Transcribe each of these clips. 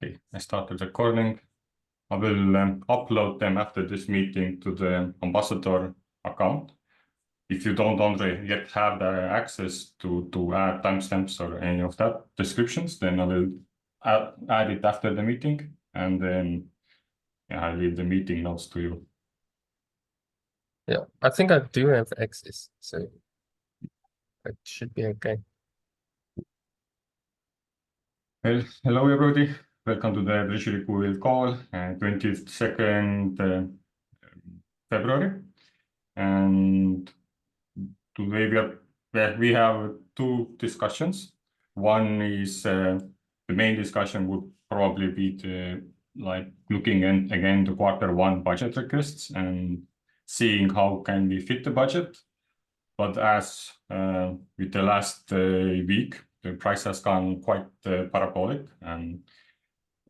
Okay, I started recording. I will upload them after this meeting to the ambassador account. If you don't, André, yet have the access to add timestamps or any of that descriptions, then I will add it after the meeting, and then I leave the meeting notes to you. Yeah, I think I do have access, so it should be okay. Well, hello everybody. Welcome to the Treasury call, 22nd February. And today we have two discussions. One is the main discussion would probably be looking again the Q1 budget requests and seeing how can we fit the budget. But as with the last week, the price has gone quite parabolic,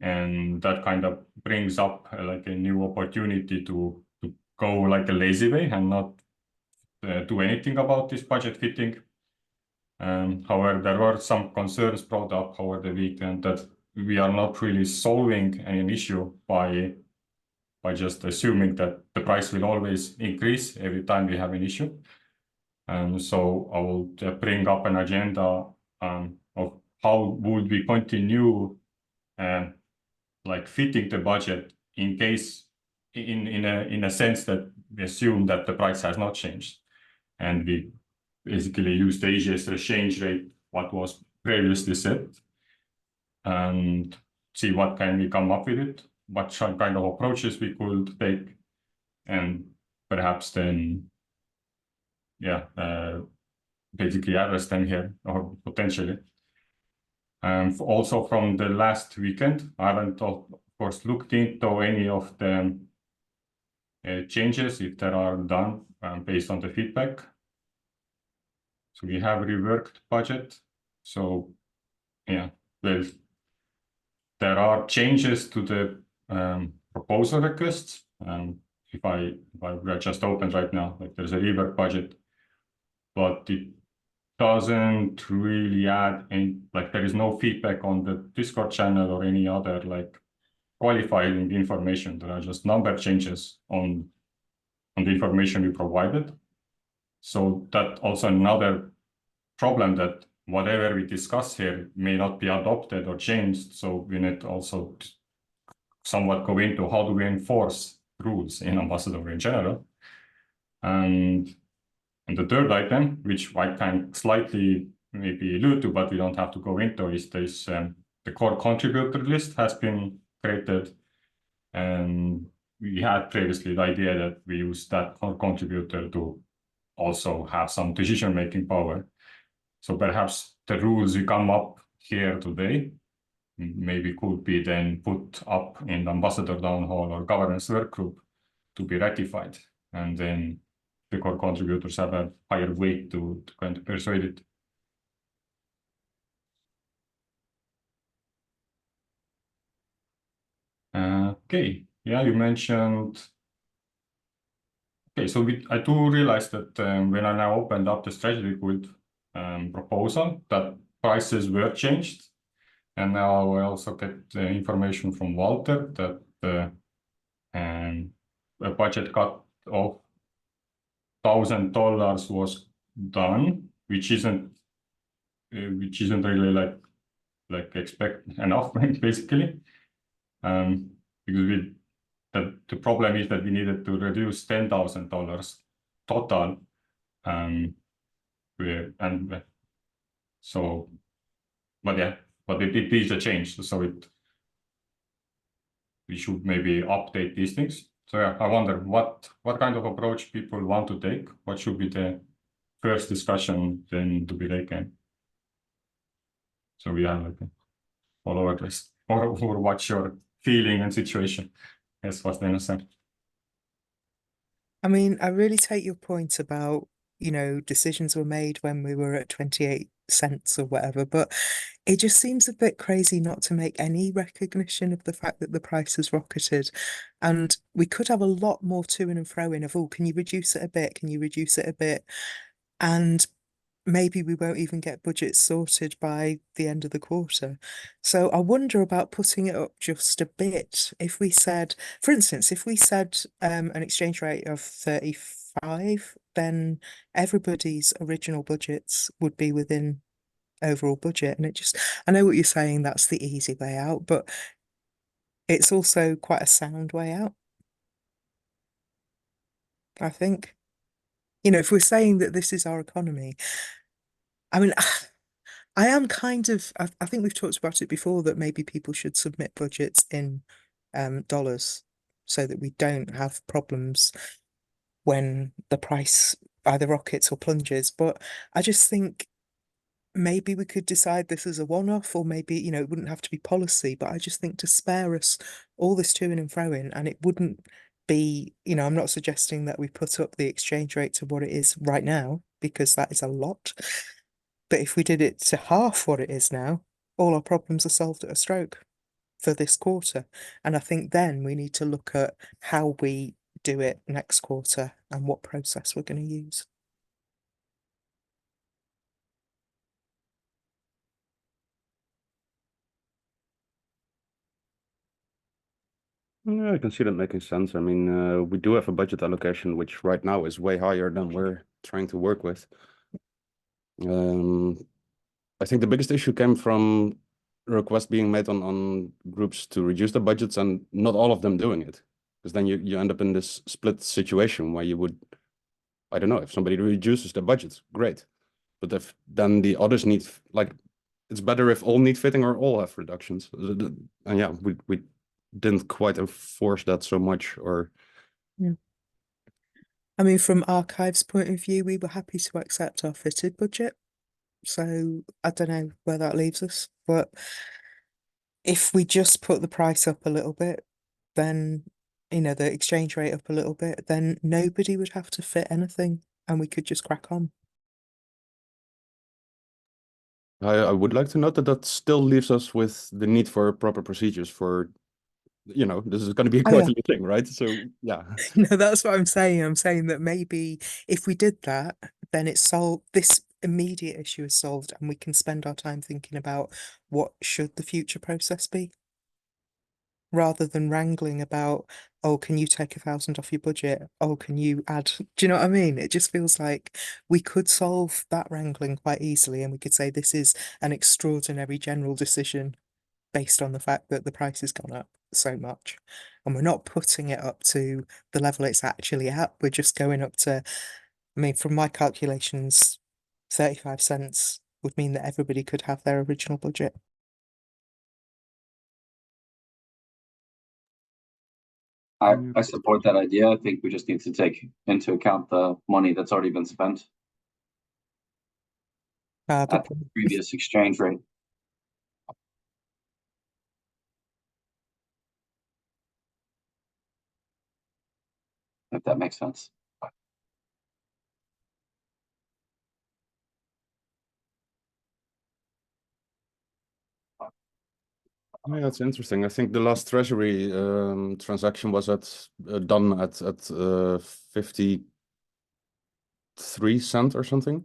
and that kind of brings up like a new opportunity to go like a lazy way and not do anything about this budget fitting. However, there were some concerns brought up over the weekend that we are not really solving an issue by just assuming that the price will always increase every time we have an issue. So I will bring up an agenda of how would we continue like fitting the budget in case in a sense that we assume that the price has not changed, and we basically use the easiest exchange rate what was previously set, and see what can we come up with it, what kind of approaches we could take, and perhaps then basically address them here or potentially. Also from the last weekend, I haven't of course looked into any of the changes if there are done based on the feedback. So we have reworked budget. So yeah, well, there are changes to the proposal requests. If I just opened right now, like there's a rework budget, but it doesn't really add any, like there is no feedback on the Discord channel or any other like qualifying information. There are just number changes on the information we provided. So that also another problem that whatever we discuss here may not be adopted or changed. So we need also to somewhat go into how do we enforce rules in Ambassador in general. And the third item, which I can slightly maybe allude to, but we don't have to go into, is this the core contributor list has been created. And we had previously the idea that we use that core contributor to also have some decision-making power. So perhaps the rules we come up here today maybe could be then put up in the ambassador down hall or governance work group to be ratified. And then the core contributors have a higher weight to kind of persuade it. Okay, yeah, you mentioned. Okay, so I do realize that when I now opened up the strategy guild proposal, that prices were changed. And now I also get the information from Walter that a budget cut of $1,000 was done, which isn't really like expect enough basically, because the problem is that we needed to reduce $10,000 total, so but it is a change, so we should maybe update these things. So yeah, I wonder what kind of approach people want to take. What should be the first discussion then to be taken? So we have like all over this, or what's your feeling and situation? Yes, what's the answer? I mean, I really take your point about, decisions were made when we were at 28 cents or whatever, but it just seems a bit crazy not to make any recognition of the fact that the price has rocketed. And we could have a lot more to and fro in of, oh, can you reduce it a bit? Can you reduce it a bit? And maybe we won't even get budgets sorted by the end of the quarter. So I wonder about putting it up just a bit. If we said, for instance, if we said an exchange rate of 35, then everybody's original budgets would be within overall budget. And I know what you're saying, that's the easy way out, but it's also quite a sound way out, I think. You know, if we're saying that this is our economy, I mean, I am I think we've talked about it before that maybe people should submit budgets in dollars so that we don't have problems when the price either rockets or plunges. But I just think maybe we could decide this as a one-off, or maybe, you know, it wouldn't have to be policy, but I just think to spare us all this to and fro-in, and it wouldn't be, you know, I'm not suggesting that we put up the exchange rate to what it is right now, because that is a lot. But if we did it to half what it is now, all our problems are solved at a stroke for this quarter. And I think then we need to look at how we do it next quarter and what process we're going to use. Yeah, I can see that making sense. I mean, we do have a budget allocation, which right now is way higher than we're trying to work with. I think the biggest issue came from requests being made on groups to reduce the budgets and not all of them doing it. Because then you end up in this split situation where you would, I don't know, if somebody reduces the budget, great. But if then the others need, like, it's better if all need fitting or all have reductions. And yeah, we didn't quite enforce that so much, or I mean, from Archive's point of view, we were happy to accept our fitted budget. So I don't know where that leaves us, but if we just put the price up a little bit, then, you know, the exchange rate up a little bit, then nobody would have to fit anything and we could just crack on. I would like to note that that still leaves us with the need for proper procedures for, you know, this is going to be a Oh, yeah. quarterly thing, right? So yeah. No, that's what I'm saying. I'm saying that maybe if we did that, then it's solved. This immediate issue is solved, and we can spend our time thinking about what should the future process be, rather than wrangling about, oh, can you take 1,000 off your budget? Oh, can you add? Do you know what I mean? It just feels like we could solve that wrangling quite easily, and we could say this is an extraordinary general decision based on the fact that the price has gone up so much. And we're not putting it up to the level it's actually at. We're just going up to, I mean, from my calculations, 35 cents would mean that everybody could have their original budget. I support that idea. I think we just need to take into account the money that's already been spent at the previous exchange rate. If that makes sense. Yeah, that's interesting. I think the last Treasury transaction was done at 53 cents or something.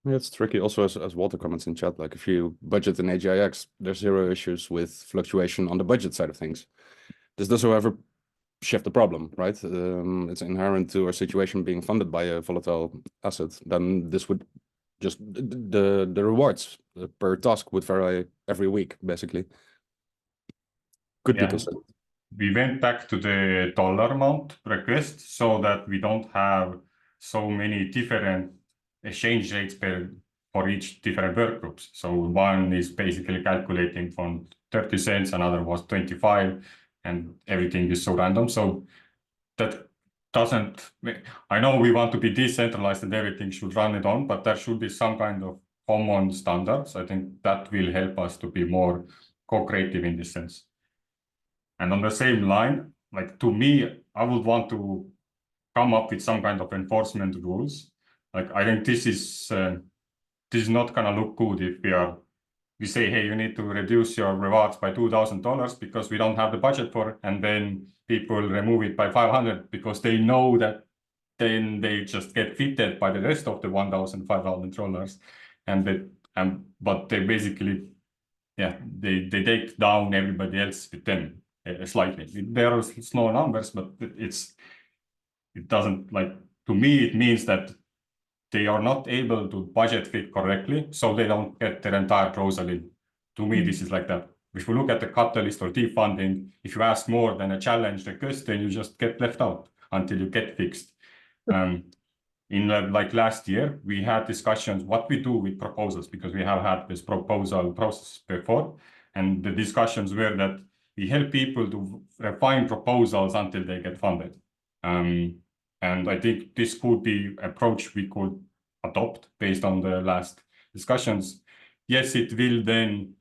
Yeah, it's tricky also, as Walter comments in chat, like if you budget in AGIX, there's zero issues with fluctuation on the budget side of things. This does, however, shift the problem, right? It's inherent to our situation being funded by a volatile asset. Then this would just the rewards per task would vary every week, basically. Could be considered. We went back to the dollar amount request so that we don't have so many different exchange rates for each different work groups. So one is basically calculating from 30 cents, another was 25, and everything is so random. So that doesn't, I know we want to be decentralized and everything should run it on, but there should be some kind of common standards. I think that will help us to be more co-creative in this sense. And on the same line, like to me, I would want to come up with some kind of enforcement rules. Like I think this is not gonna look good if we are we say, hey, you need to reduce your rewards by $2,000 because we don't have the budget for it, and then people remove it by 500 because they know that then they just get fitted by the rest of the $1,500, but they basically, yeah, they take down everybody else with them slightly. There are small numbers, but it doesn't, like, to me it means that they are not able to budget fit correctly, so they don't get their entire proposal in. To me, this is like that. If you look at the catalyst or defunding, if you ask more than a challenge request, then you just get left out until you get fixed. In like last year, we had discussions what we do with proposals, because we have had this proposal process before, and the discussions were that we help people to refine proposals until they get funded. And I think this could be approach we could adopt based on the last discussions. Yes, it will then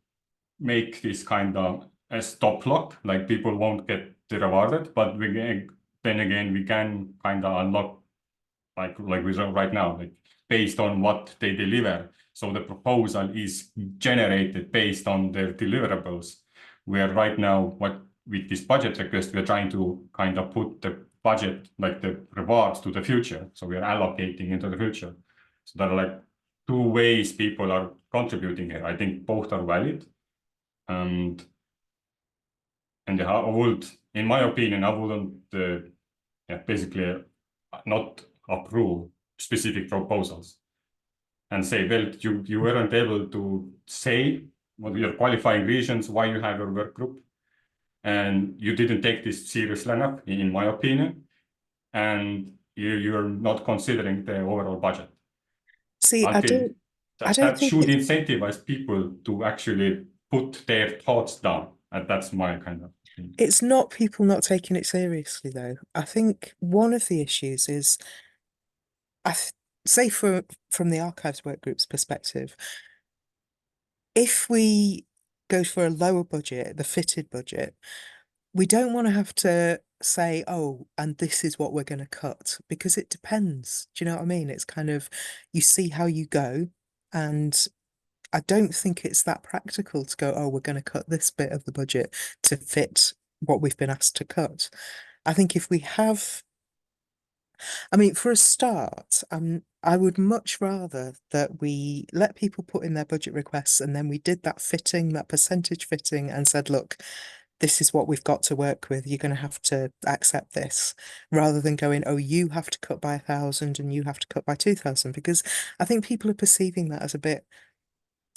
make this kind of a stop lock, like people won't get rewarded, but then again, we can kind of unlock like we do right now, like based on what they deliver. So the proposal is generated based on their deliverables. Where right now, with this budget request, we're trying to kind of put the budget, like the rewards, to the future. So we're allocating into the future. So there are like two ways people are contributing here. I think both are valid. And I would, in my opinion, I wouldn't basically not approve specific proposals and say, well, you weren't able to say what your qualifying reasons why you have your work group, and you didn't take this seriously enough, in my opinion, and you're not considering the overall budget. See, I don't That think should incentivize people to actually put their thoughts down, and that's my kind of thing. it's not people not taking it seriously, though. I think one of the issues is, say from the archives work group's perspective, if we go for a lower budget, the fitted budget, we don't want to have to say, oh, and this is what we're going to cut, because it depends. Do you know what I mean? It's kind of, you see how you go, and I don't think it's that practical to go, oh, we're going to cut this bit of the budget to fit what we've been asked to cut. I think if we have, I mean, for a start, I would much rather that we let people put in their budget requests, and then we did that fitting, that percentage fitting, and said, look, this is what we've got to work with. You're going to have to accept this, rather than going, oh, you have to cut by 1,000 and you have to cut by 2,000, because I think people are perceiving that as a bit,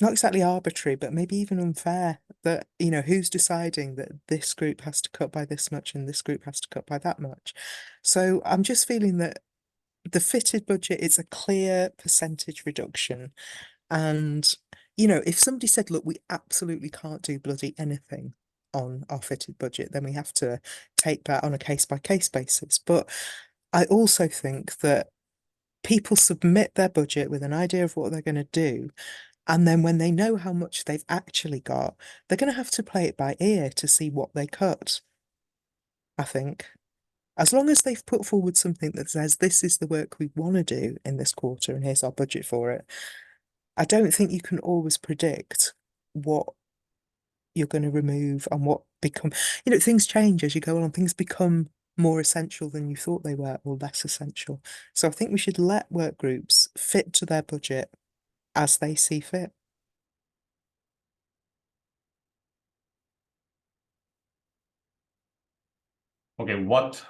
not exactly arbitrary, but maybe even unfair, that, you know, who's deciding that this group has to cut by this much and this group has to cut by that much. So I'm just feeling that the fitted budget is a clear percentage reduction. And, you know, if somebody said, look, we absolutely can't do bloody anything on our fitted budget, then we have to take that on a case-by-case basis. But I also think that people submit their budget with an idea of what they're going to do, and then when they know how much they've actually got, they're going to have to play it by ear to see what they cut. I think as long as they've put forward something that says this is the work we want to do in this quarter and here's our budget for it, I don't think you can always predict what you're going to remove and what become, you know, things change as you go along. Things become more essential than you thought they were, or less essential. So I think we should let work groups fit to their budget as they see fit. Okay, what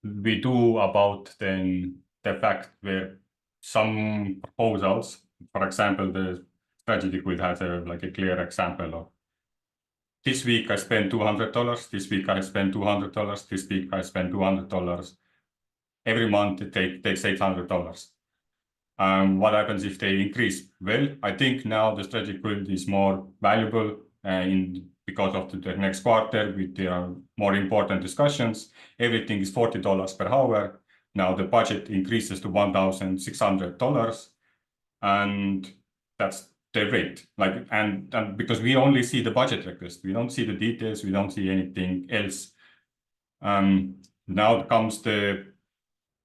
we do about then the fact where some proposals, for example, the strategy grid has like a clear example of this week I spent $200, this week I spent $200, this week I spent $200. Every month it takes $800. What happens if they increase? Well, I think now the strategy grid is more valuable because of the next quarter, there are more important discussions. Everything is $40 per hour. Now the budget increases to $1,600, and that's the rate. Like, and because we only see the budget request, we don't see the details, we don't see anything else. Now comes the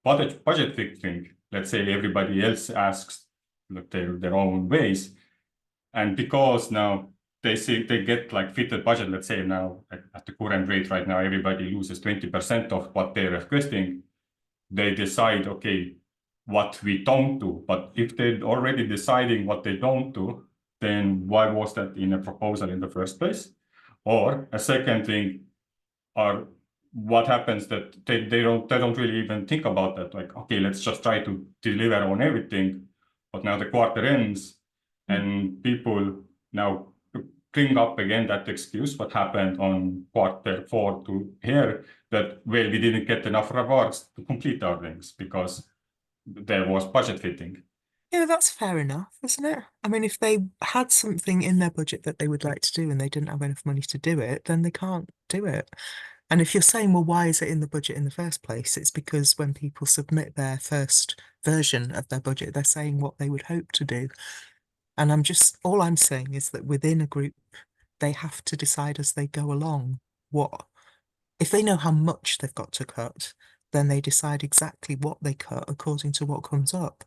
budget fixing. Let's say everybody else asks their own ways, and because now they say they get like fitted budget, let's say now at the current rate right now, everybody loses 20% of what they're requesting. They decide, okay, what we don't do. But if they're already deciding what they don't do, then why was that in a proposal in the first place? Or a second thing, are what happens that they don't really even think about that. Like, okay, let's just try to deliver on everything. But now the quarter ends and people now bring up again that excuse, what happened on Q4 to here, that, well, we didn't get enough rewards to complete our things because there was budget fitting. Yeah, that's fair enough, isn't it? I mean, if they had something in their budget that they would like to do and they didn't have enough money to do it, then they can't do it. And if you're saying, well, why is it in the budget in the first place? It's because when people submit their first version of their budget, they're saying what they would hope to do. And all I'm saying is that within a group, they have to decide as they go along if they know how much they've got to cut, then they decide exactly what they cut according to what comes up.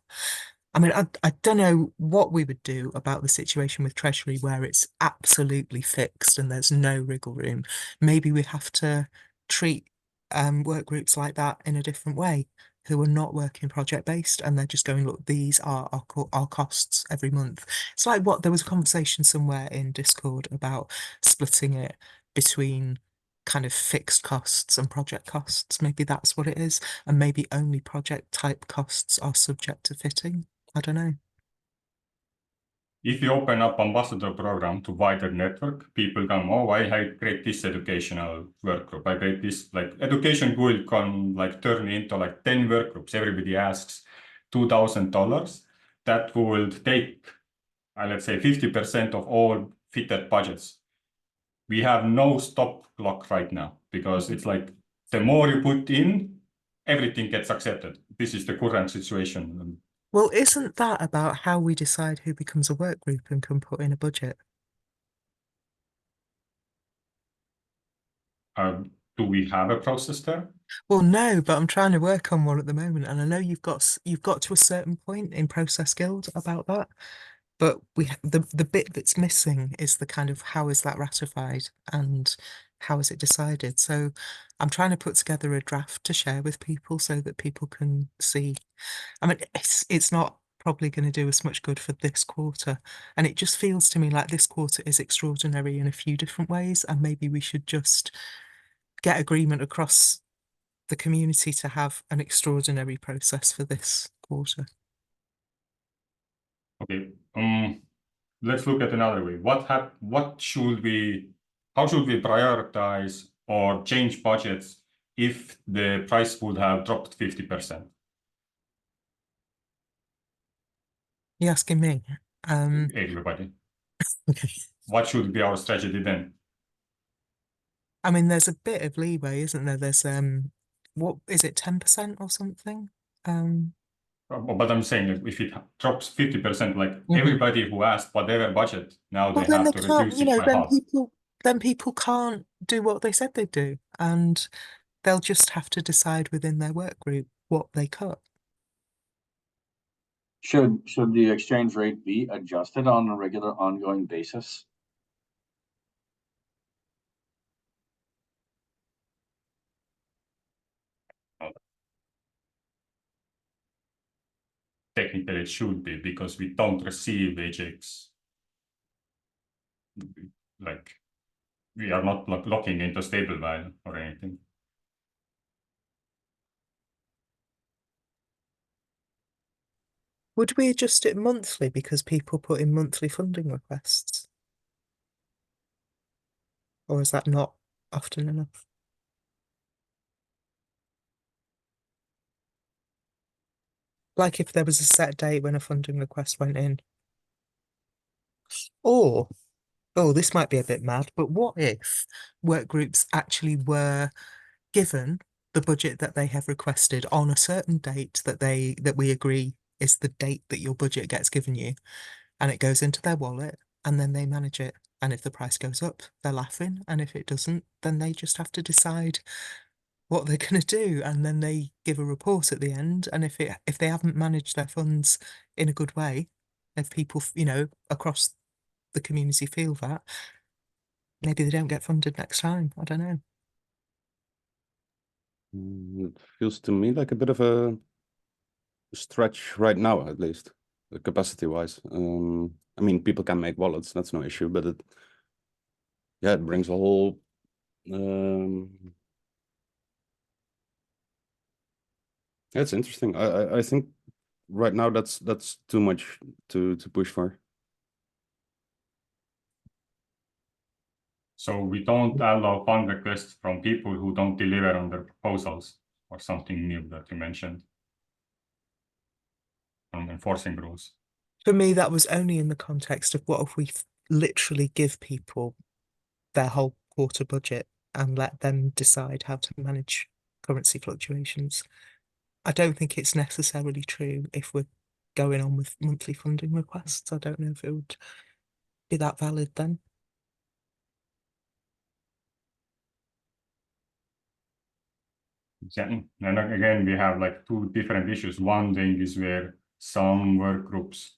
I mean, I don't know what we would do about the situation with Treasury where it's absolutely fixed and there's no wriggle room. Maybe we have to treat work groups like that in a different way, who are not working project based and they're just going, look, these are our costs every month. It's like there was a conversation somewhere in Discord about splitting it between kind of fixed costs and project costs. Maybe that's what it is, and maybe only project type costs are subject to fitting. I don't know. If you open up ambassador program to wider network, people come, oh, I create this educational work group. I create this, like, education guild can like turn into like 10 work groups. Everybody asks $2,000. That will take, let's say, 50% of all fitted budgets. We have no stop clock right now because it's like the more you put in, everything gets accepted. This is the current situation. Well, isn't that about how we decide who becomes a work group and can put in a budget? Do we have a process there? Well, no, but I'm trying to work on one at the moment, and I know you've got to a certain point in Process Guild about that. But the bit that's missing is the kind of how is that ratified and how is it decided? So I'm trying to put together a draft to share with people so that people can see. I mean, it's not probably going to do us much good for this quarter. And it just feels to me like this quarter is extraordinary in a few different ways. And maybe we should just get agreement across the community to have an extraordinary process for this quarter. Okay. Let's look at another way. How should we prioritize or change budgets if the price would have dropped 50%? You're asking me? Everybody. Okay. What should be our strategy then? I mean, there's a bit of leeway, isn't there? There's what is it, 10% or something? But I'm saying if it drops 50%, like everybody who asked whatever budget, now Well, they then have they to can't, reduce it by half. then people can't do what they said they'd do, and they'll just have to decide within their work group what they cut. Should the exchange rate be adjusted on a regular ongoing basis? Technically, it should be because we don't receive Agix. Like, we are not locking into stable value or anything. Would we adjust it monthly because people put in monthly funding requests? Or is that not often enough? Like if there was a set date when a funding request went in. Or, oh, this might be a bit mad, but what if work groups actually were given the budget that they have requested on a certain date that we agree is the date that your budget gets given you, and it goes into their wallet and then they manage it. And if the price goes up, they're laughing, and if it doesn't, then they just have to decide what they're going to do, and then they give a report at the end. And if they haven't managed their funds in a good way, if people across the community feel that, maybe they don't get funded next time. I don't know. It feels to me like a bit of a stretch right now, at least, capacity-wise. I mean, people can make wallets, that's no issue, but it brings a whole it's interesting. I think right now that's too much to push for. So we don't allow fund requests from people who don't deliver on their proposals, or something new that you mentioned on enforcing rules. For me, that was only in the context of what if we literally give people their whole quarter budget and let them decide how to manage currency fluctuations. I don't think it's necessarily true if we're going on with monthly funding requests. I don't know if it would be that valid then. Yeah. And again, we have like two different issues. One thing is where some work groups,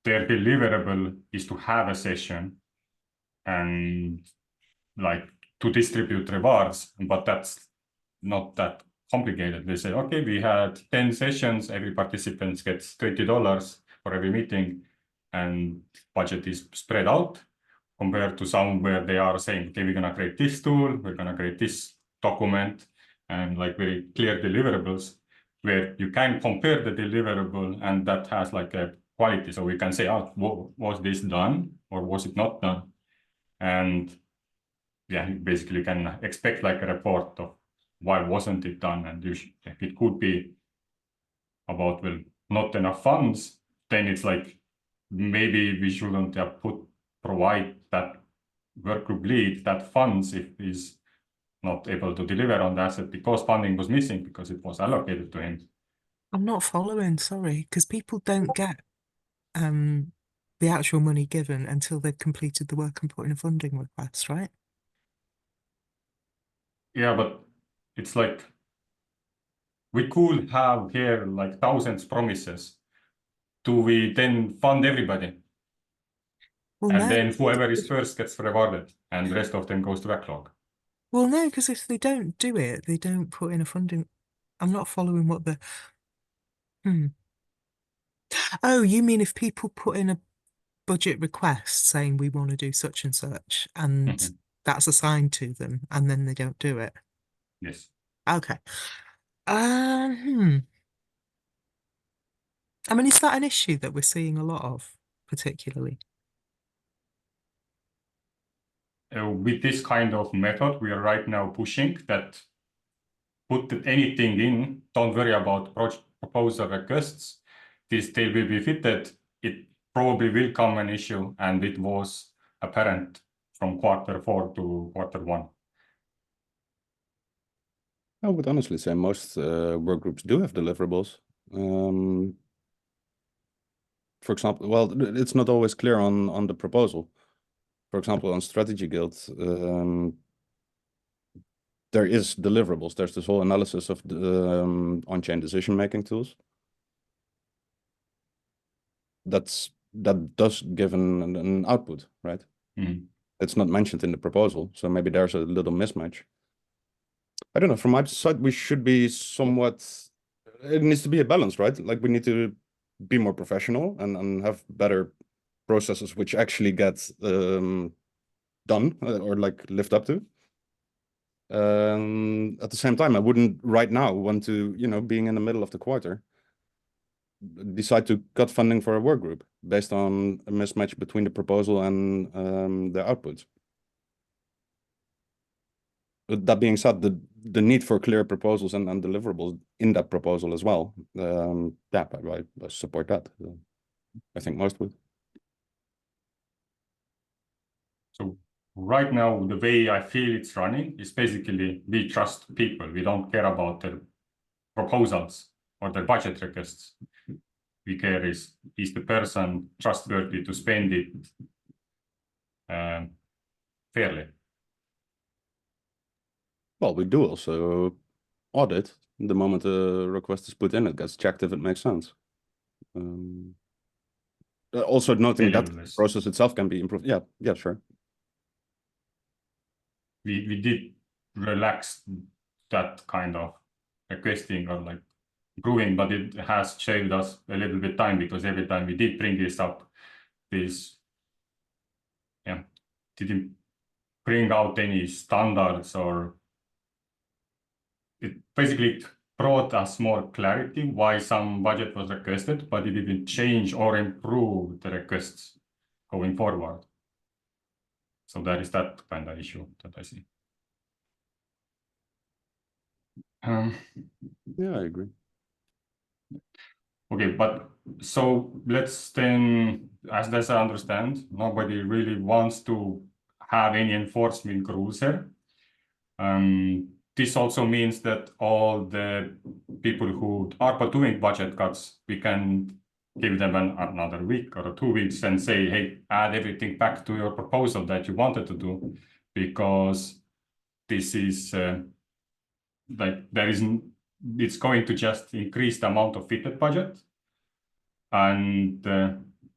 their deliverable is to have a session and like to distribute rewards, but that's not that complicated. They say, okay, we had 10 sessions, every participant gets $20 for every meeting, and budget is spread out, compared to some where they are saying, okay, we're gonna create this tool, we're gonna create this document, and like very clear deliverables, where you can compare the deliverable and that has like a quality. So we can say, oh, was this done or was it not done? And yeah, you basically can expect like a report of why wasn't it done, and if it could be about, well, not enough funds, then it's like maybe we shouldn't have provide that workgroup lead that funds if he's not able to deliver on the asset because funding was missing because it was allocated to him. I'm not following, sorry, because people don't get the actual money given until they've completed the work and put in a funding request, right? Yeah, but it's like we could have here like thousands promises. Do we then fund everybody? Well, And no. then whoever is first gets rewarded and the rest of them goes to backlog. Well, no, because if they don't do it, they don't put in a funding. I'm not following what the. Oh, you mean if people put in a budget request saying we want to do such and such, and that's assigned to them, and then they don't do it? Yes. Okay. I mean, is that an issue that we're seeing a lot of, particularly? With this kind of method, we are right now pushing that put anything in, don't worry about proposal requests. This tail will be fitted. It probably will come an issue, and it was apparent from Q4 to Q1. I would honestly say most work groups do have deliverables. For example, well, it's not always clear on the proposal. For example, on Strategy Guild, there is deliverables. There's this whole analysis of the on-chain decision-making tools. That does give an output, right? It's not mentioned in the proposal, so maybe there's a little mismatch. I don't know, from my side, we should be somewhat, it needs to be a balance, right? Like we need to be more professional and have better processes which actually get done or like lived up to. At the same time, I wouldn't right now want to, being in the middle of the quarter, decide to cut funding for a work group based on a mismatch between the proposal and the outputs. But that being said, the need for clear proposals and deliverables in that proposal as well, I support that. I think most would. So right now, the way I feel it's running is basically we trust people. We don't care about their proposals or their budget requests. We care is the person trustworthy to spend it fairly? Well, we do also audit the moment a request is put in. It gets checked if it makes sense. Also noting that the process itself can be improved. Yeah, sure. we did relax that kind of requesting or like proving, but it has saved us a little bit time because every time we did bring this up, this didn't bring out any standards, or it basically brought us more clarity why some budget was requested, but it didn't change or improve the requests going forward. So that is that kind of issue that I see. Yeah, I agree. Okay, but so let's then, as I understand, nobody really wants to have any enforcement rules here. This also means that all the people who are doing budget cuts, we can give them another week or 2 weeks and say, hey, add everything back to your proposal that you wanted to do, because this is like it's going to just increase the amount of fitted budget. And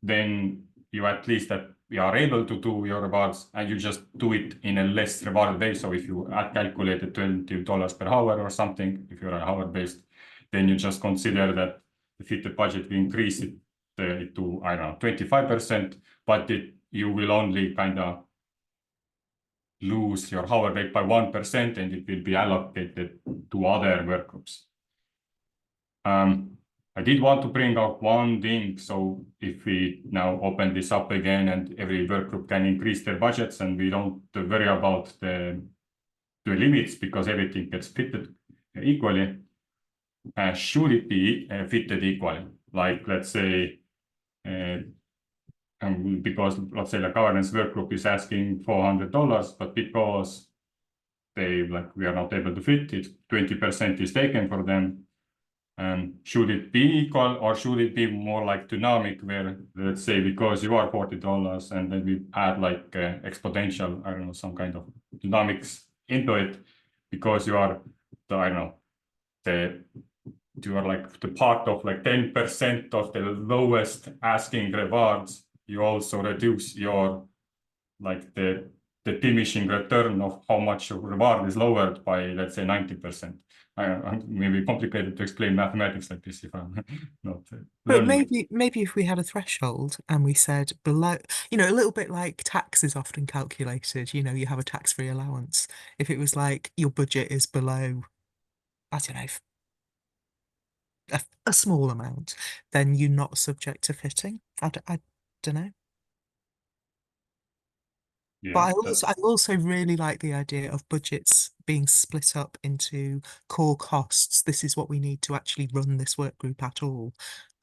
then you at least that you are able to do your rewards, and you just do it in a less rewarded way. So if you calculated $20 per hour or something, if you're an hour based, then you just consider that the fitted budget will increase it to, I don't know, 25%, but you will only kind of lose your hour rate by 1%, and it will be allocated to other work groups. I did want to bring out one thing. So if we now open this up again and every work group can increase their budgets and we don't worry about the limits because everything gets fitted equally, should it be fitted equally? Like, let's say, because let's say the governance work group is asking $400, but because we are not able to fit it, 20% is taken for them. Should it be equal, or should it be more like dynamic, where let's say because you are $40 and then we add like exponential, I don't know, some kind of dynamics into it, because you are you are like the part of like 10% of the lowest asking rewards, you also reduce your like the diminishing return of how much your reward is lowered by, let's say, 90%. Maybe complicated to explain mathematics like this if I'm not But learning. maybe if we had a threshold and we said below, a little bit like tax is often calculated, you have a tax-free allowance. If it was like your budget is below, I don't know, a small amount, then you're not subject to fitting. I don't know. But I also really like the idea of budgets being split up into core costs. This is what we need to actually run this work group at all.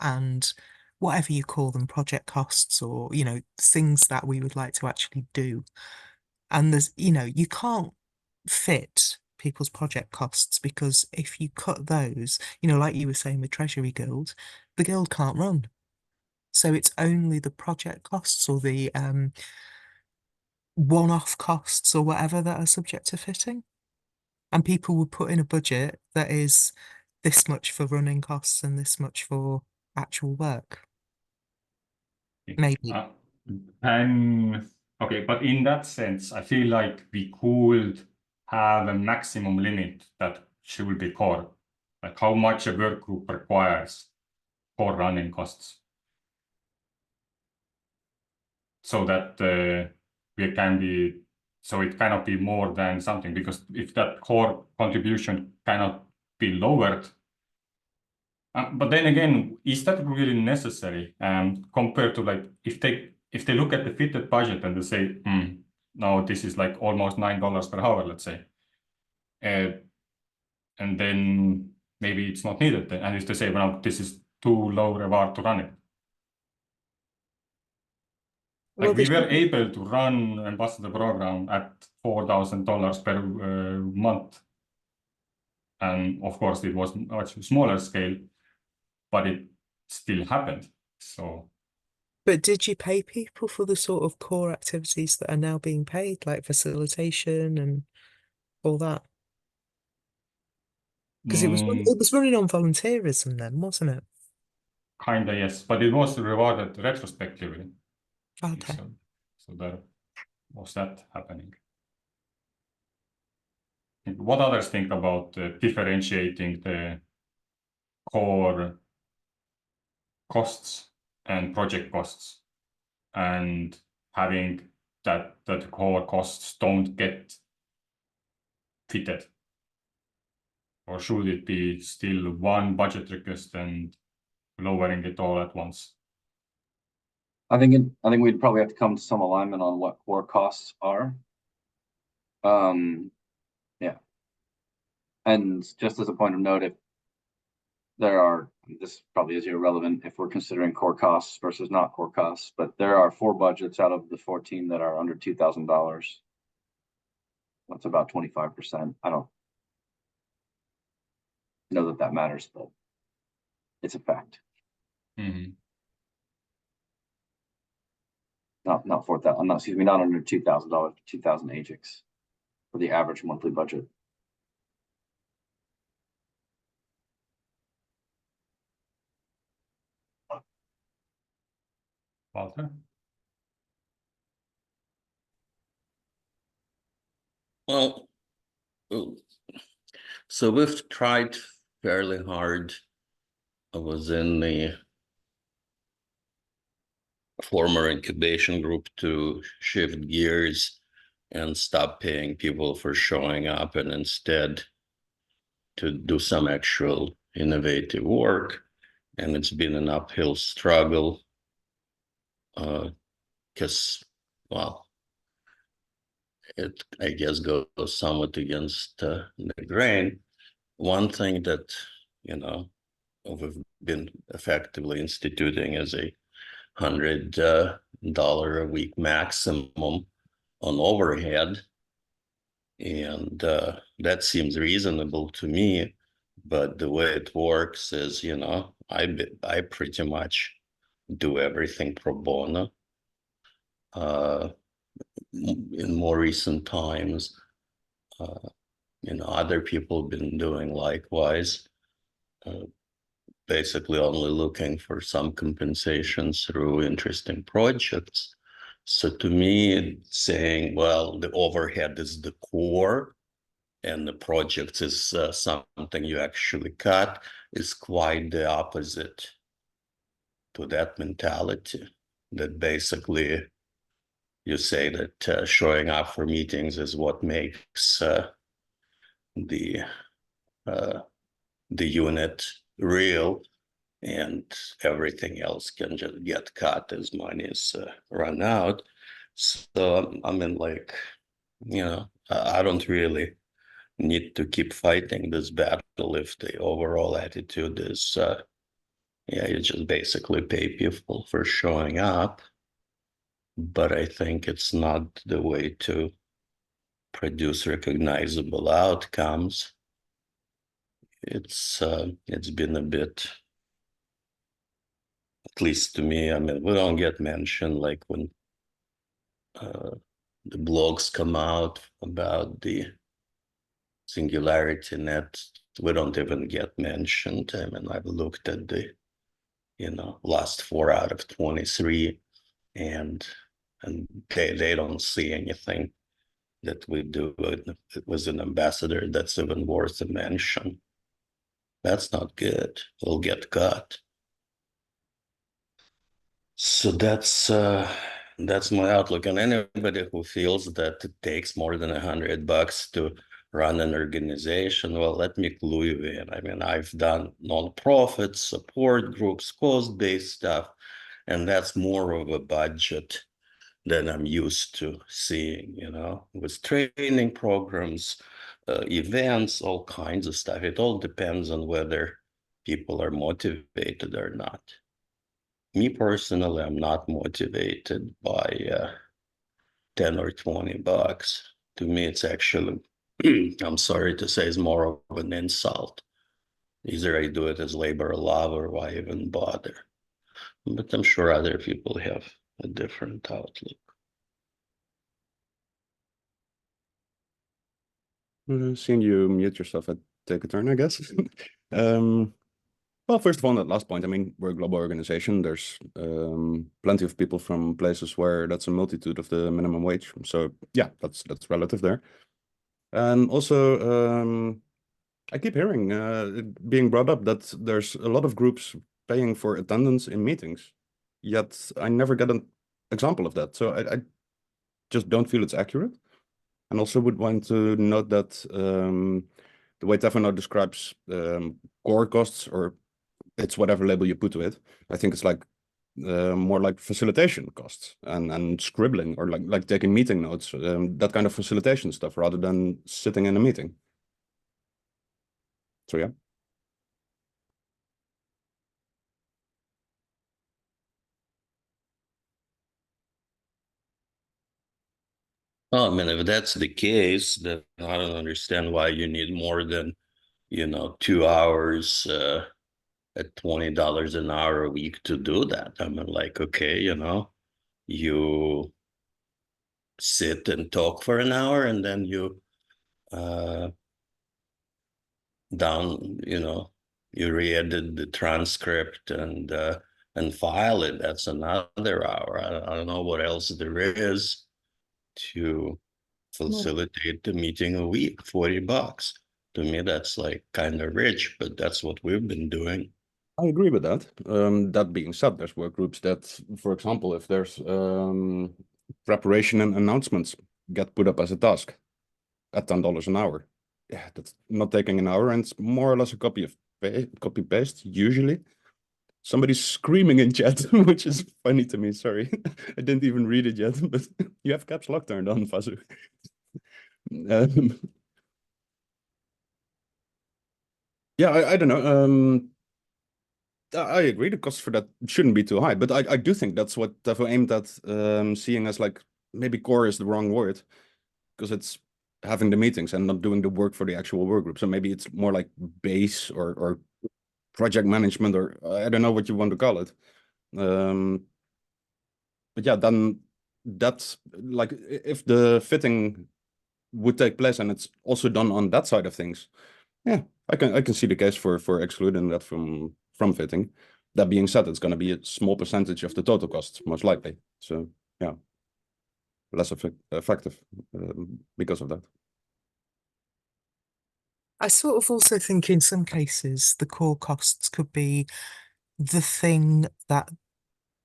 And whatever you call them, project costs or, things that we would like to actually do. And there's, you can't fit people's project costs, because if you cut those, like you were saying with Treasury Guild, the guild can't run. So it's only the project costs or the one-off costs or whatever that are subject to fitting. And people would put in a budget that is this much for running costs and this much for actual work. Maybe. Okay, but in that sense, I feel like we could have a maximum limit that should be core, like how much a work group requires for running costs, so that it cannot be more than something, because if that core contribution cannot be lowered, but then again, is that really necessary? Compared to like if they look at the fitted budget and they say, no, this is like almost $9 per hour, let's say, and then maybe it's not needed. And if they say, well, this is too low reward to run it. Like Well, we were able to run Ambassador program at $4,000 per month. And of course, it was much smaller scale, but it still happened. So. But did you pay people for the sort of core activities that are now being paid, like facilitation and all that? Because it was running on volunteerism then, wasn't it? Kinda, yes, but it was rewarded retrospectively. Okay. So there was that happening. what others think about differentiating the core costs and project costs, and having that the core costs don't get fitted? Or should it be still one budget request and lowering it all at once? I think we'd probably have to come to some alignment on what core costs are. Yeah. And just as a point of note, if there are, this probably is irrelevant if we're considering core costs versus not core costs, but there are 4 budgets out of the 14 that are under $2,000. That's about 25%. I don't know that matters, but it's a fact. Not 4,000. No, excuse me, not under $2,000. 2,000 Agix for the average monthly budget. Walter? Well, so we've tried fairly hard within the former incubation group to shift gears and stop paying people for showing up and instead to do some actual innovative work. And it's been an uphill struggle because, well, it, I guess, goes somewhat against the grain. One thing that, you know, we've been effectively instituting is a $100 a week maximum on overhead. And that seems reasonable to me, but the way it works is, you know, I pretty much do everything pro bono. In more recent times, you know, other people have been doing likewise, basically only looking for some compensation through interesting projects. So to me, saying, well, the overhead is the core and the project is something you actually cut is quite the opposite to that mentality, that basically you say that showing up for meetings is what makes the unit real, and everything else can just get cut as money is run out. So I mean, like, you know, I don't really need to keep fighting this battle if the overall attitude is, yeah, you just basically pay people for showing up. But I think it's not the way to produce recognizable outcomes. It's been a bit, at least to me, I mean, we don't get mentioned like when the blogs come out about the Singularity Net, we don't even get mentioned. I mean, I've looked at the, you know, last 4 out of 23, and they don't see anything that we do with an ambassador that's even worth a mention. That's not good. We'll get cut. So that's my outlook. And anybody who feels that it takes more than $100 to run an organization, well, let me clue you in. I mean, I've done nonprofits, support groups, cost-based stuff, and that's more of a budget than I'm used to seeing, you know, with training programs, events, all kinds of stuff. It all depends on whether people are motivated or not. Me personally, I'm not motivated by 10 or $20. To me, it's actually, I'm sorry to say, it's more of an insult. Either I do it as labor of love or why even bother? But I'm sure other people have a different outlook. Seeing you mute yourself, I'd take a turn, I guess. Well, first of all, on that last point, I mean, we're a global organization. There's plenty of people from places where that's a multitude of the minimum wage. So yeah, that's relative there. And also, I keep hearing it being brought up that there's a lot of groups paying for attendance in meetings, yet I never get an example of that. So I just don't feel it's accurate. And also would want to note that the way Tevo now describes core costs, or it's whatever label you put to it, I think it's like more like facilitation costs and scribbling, or like taking meeting notes, that kind of facilitation stuff, rather than sitting in a meeting. So yeah. Oh, I mean, if that's the case, then I don't understand why you need more than, 2 hours at $20 an hour a week to do that. I mean, like, okay, you sit and talk for an hour, and then you you re-edit the transcript and file it. That's another hour. I don't know what else there is to facilitate the meeting a week. $40. To me, that's like kind of rich, but that's what we've been doing. I agree with that. That being said, there's work groups that, for example, if there's preparation and announcements get put up as a task at $10 an hour. Yeah, that's not taking an hour, and it's more or less a copy paste usually. Somebody's screaming in chat, which is funny to me. Sorry, I didn't even read it yet, but you have caps lock turned on, Vasu. Yeah, I don't know. I agree. The cost for that shouldn't be too high, but I do think that's what Tevo aimed at, seeing as like maybe core is the wrong word, because it's having the meetings and not doing the work for the actual work group. So maybe it's more like base or project management, or I don't know what you want to call it. But yeah, then that's like if the fitting would take place and it's also done on that side of things. Yeah, I can see the case for excluding that from fitting. That being said, it's going to be a small percentage of the total cost, most likely. So yeah, less effective because of that. I sort of also think in some cases the core costs could be the thing that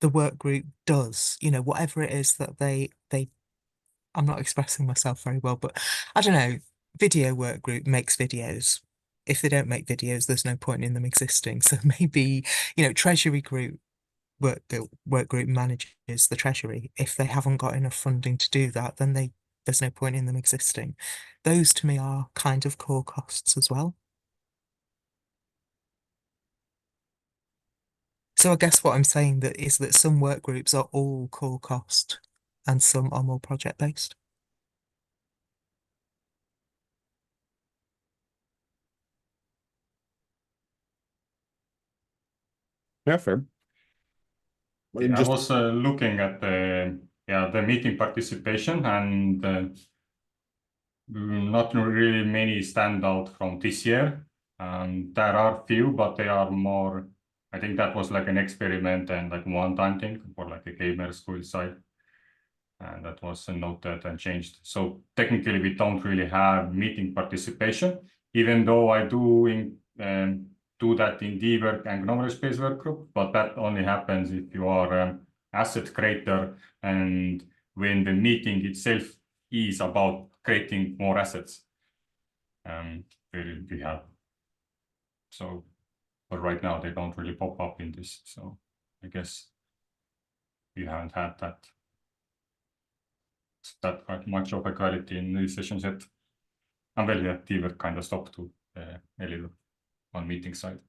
the work group does, whatever it is that they I'm not expressing myself very well, but I don't know, video work group makes videos. If they don't make videos, there's no point in them existing. So maybe, Treasury group work group manages the Treasury. If they haven't got enough funding to do that, then there's no point in them existing. Those to me are kind of core costs as well. So I guess what I'm saying is that some work groups are all core cost and some are more project based. Yeah, fair. I was looking at the meeting participation, and not really many stand out from this year. There are few, but they are more, I think that was like an experiment and like one-time thing for like a gamer school side. And that was noted and changed. So technically we don't really have meeting participation, even though I do that in the work and knowledge space work group, but that only happens if you are an asset creator and when the meeting itself is about creating more assets. We have. So, but right now they don't really pop up in this. So I guess we haven't had that much of a quality in these sessions yet. And well, yeah, Tevo kind of stopped to a little on meeting side.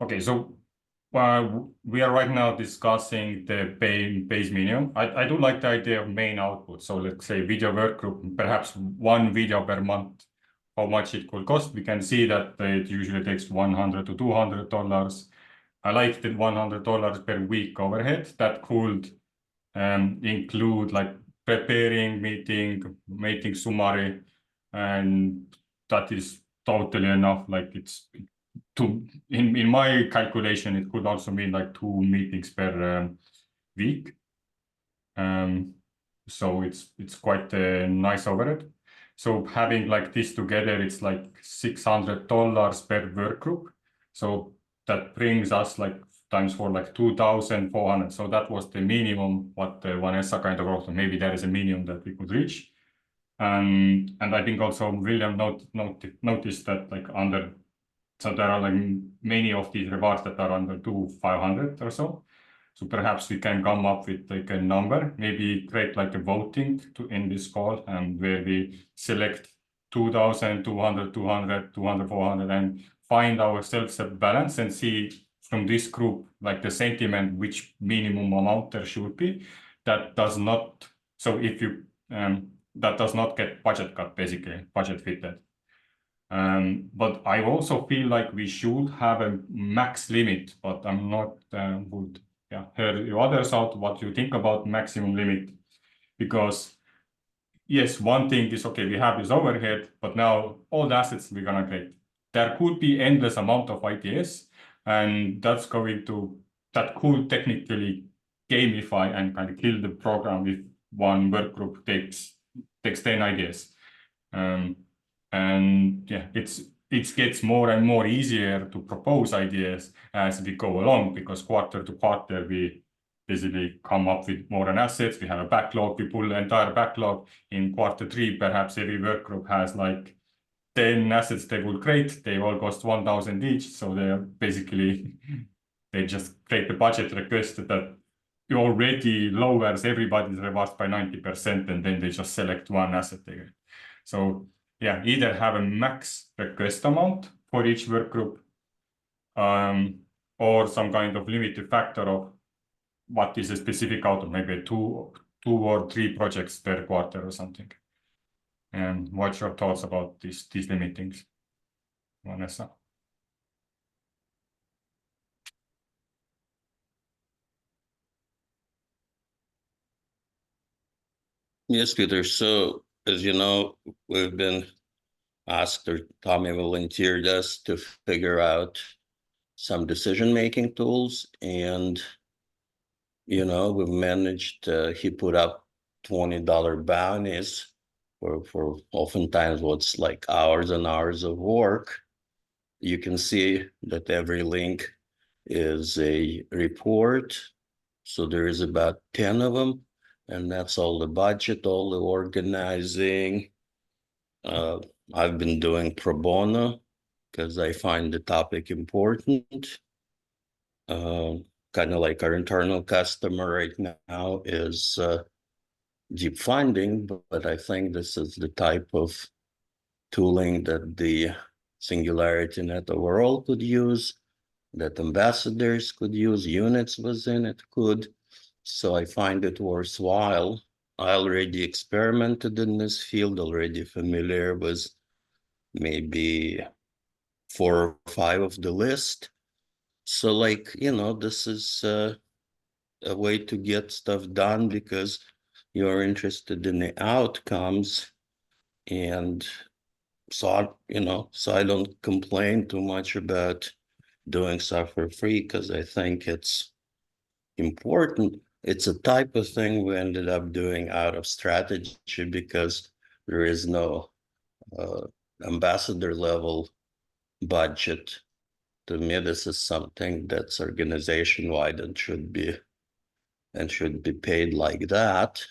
Okay, so we are right now discussing the base minimum. I do like the idea of main output. So let's say video work group, perhaps one video per month, how much it could cost. We can see that it usually takes $100 to $200. I like the $100 per week overhead. That could include like preparing meeting summary, and that is totally enough. Like it's in my calculation, it could also mean like 2 meetings per week. So it's quite a nice overhead. So having like this together, it's like $600 per work group. So that brings us like times for like 2,400. So that was the minimum what Vanessa kind of wrote. So maybe there is a minimum that we could reach. And I think also William noticed that like so there are like many of these rewards that are under 2,500 or so. So perhaps we can come up with like a number, maybe create like a voting to in this call, and where we select 2,000, 200, 200, 200, 400, and find ourselves a balance and see from this group like the sentiment which minimum amount there should be. That does not. So if you that does not get budget cut, basically budget fitted. But I also feel like we should have a max limit, but I'm not would hear you others out what you think about maximum limit, because yes, one thing is okay, we have this overhead, but now all the assets we're gonna create, there could be endless amount of ideas, and that could technically gamify and kind of kill the program if one work group takes 10 ideas. And yeah, it gets more and more easier to propose ideas as we go along, because quarter to quarter we basically come up with more assets. We have a backlog, we pull the entire backlog. In quarter 3, perhaps every work group has like 10 assets they will create. They all cost 1,000 each. So they're basically, they just create the budget request that already lowers everybody's rewards by 90%, and then they just select one asset again. So yeah, either have a max request amount for each work group, or some kind of limited factor of what is a specific outcome, maybe two or three projects per quarter or something. And what's your thoughts about these limitings, Vanessa? Yes, Peter. So as you know, we've been asked, or Tommy volunteered us to figure out some decision-making tools, and we've managed. He put up $20 bounties for oftentimes what's like hours and hours of work. You can see that every link is a report. So there is about 10 of them, and that's all the budget, all the organizing. I've been doing pro bono because I find the topic important. Kind of like our internal customer right now is deep funding, but I think this is the type of tooling that the Singularity Net overall could use, that ambassadors could use, units within it could. So I find it worthwhile. I already experimented in this field, already familiar with maybe 4 or 5 of the list. So this is a way to get stuff done because you're interested in the outcomes. And so I don't complain too much about doing stuff for free, because I think it's important. It's a type of thing we ended up doing out of strategy because there is no ambassador level budget. To me, this is something that's organization wide and should be paid like that.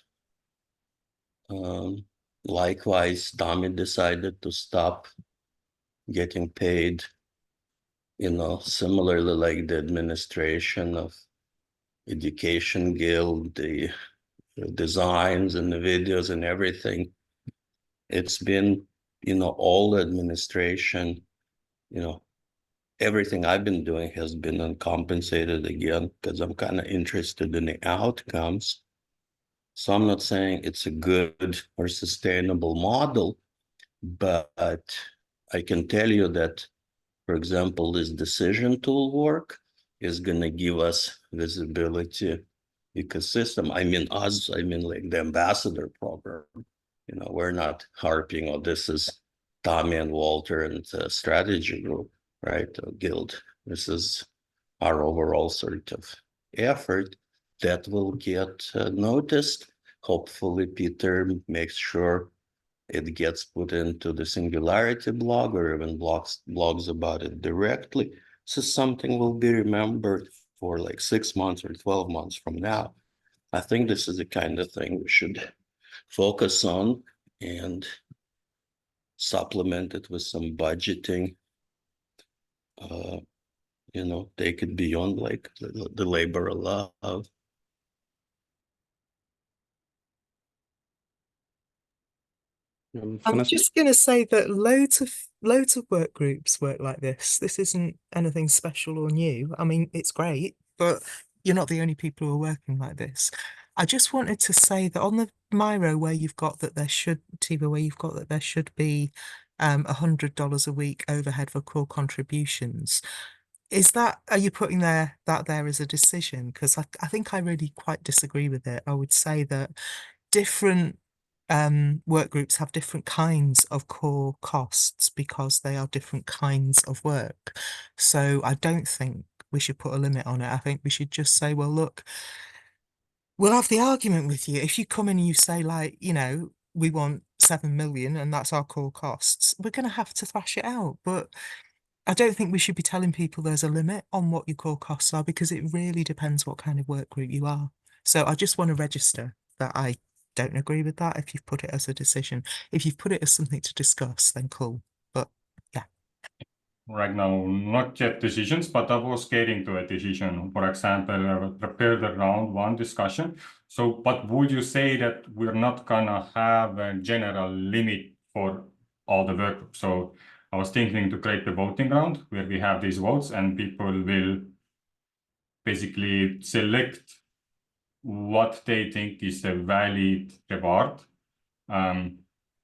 Likewise, Tommy decided to stop getting paid, similarly like the administration of Education Guild, the designs and the videos and everything. It's been, all the administration, everything I've been doing has been uncompensated again, because I'm kind of interested in the outcomes. So I'm not saying it's a good or sustainable model, but I can tell you that, for example, this decision tool work is going to give us visibility ecosystem. I mean like the ambassador program. We're not harping on this is Tommy and Walter and the strategy group, right? Guild. This is our overall sort of effort that will get noticed. Hopefully Peter makes sure it gets put into the Singularity blog or even blogs about it directly. So something will be remembered for like 6 months or 12 months from now. I think this is the kind of thing we should focus on and supplement it with some budgeting. You know, take it beyond like the labor of love. I'm Vanessa? just going to say that loads of work groups work like this. This isn't anything special or new. I mean, it's great, but you're not the only people who are working like this. I just wanted to say that on the Miro where you've got that there should, Tevo, where you've got that there should be $100 a week overhead for core contributions. Are you putting that there as a decision? Because I think I really quite disagree with it. I would say that different work groups have different kinds of core costs because they are different kinds of work. So I don't think we should put a limit on it. I think we should just say, well, look, we'll have the argument with you. If you come in and you say, like, you know, we want 7 million and that's our core costs, we're going to have to thrash it out. But I don't think we should be telling people there's a limit on what your core costs are because it really depends what kind of work group you are. So I just want to register that I don't agree with that if you've put it as a decision. If you've put it as something to discuss, then cool. But yeah. Right now, not yet decisions, but I was getting to a decision. For example, I prepared a round one discussion. So, but would you say that we're not gonna have a general limit for all the work groups? So I was thinking to create the voting round where we have these votes and people will basically select what they think is a valid reward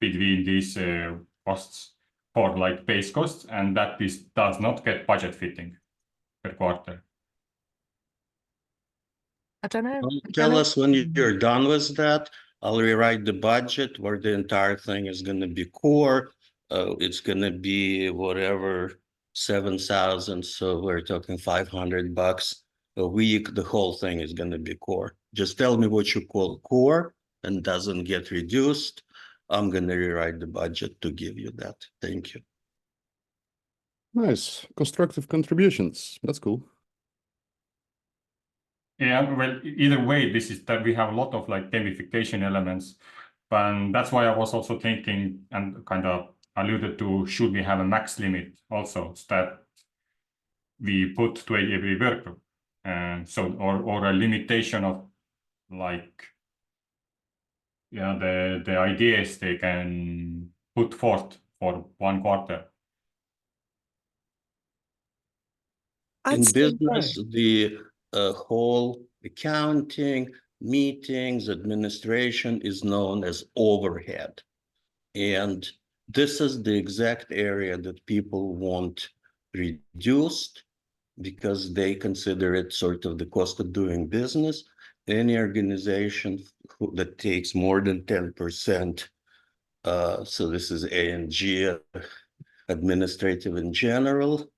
between these costs for like base costs, and that this does not get budget fitting per quarter. I don't know. Tell us when you're done with that. I'll rewrite the budget where the entire thing is going to be core. It's going to be whatever 7,000. So we're talking $500 a week. The whole thing is going to be core. Just tell me what you call core and doesn't get reduced. I'm going to rewrite the budget to give you that. Thank you. Nice. Constructive contributions. That's cool. Yeah, well, either way, this is that we have a lot of like gamification elements, and that's why I was also thinking and kind of alluded to, should we have a max limit also that we put to every work group, and so or a limitation of like, yeah, the ideas they can put forth for 1 quarter. In business, the whole accounting, meetings, administration is known as overhead. And this is the exact area that people want reduced because they consider it sort of the cost of doing business. Any organization that takes more than 10%, so this is A&G, administrative in general,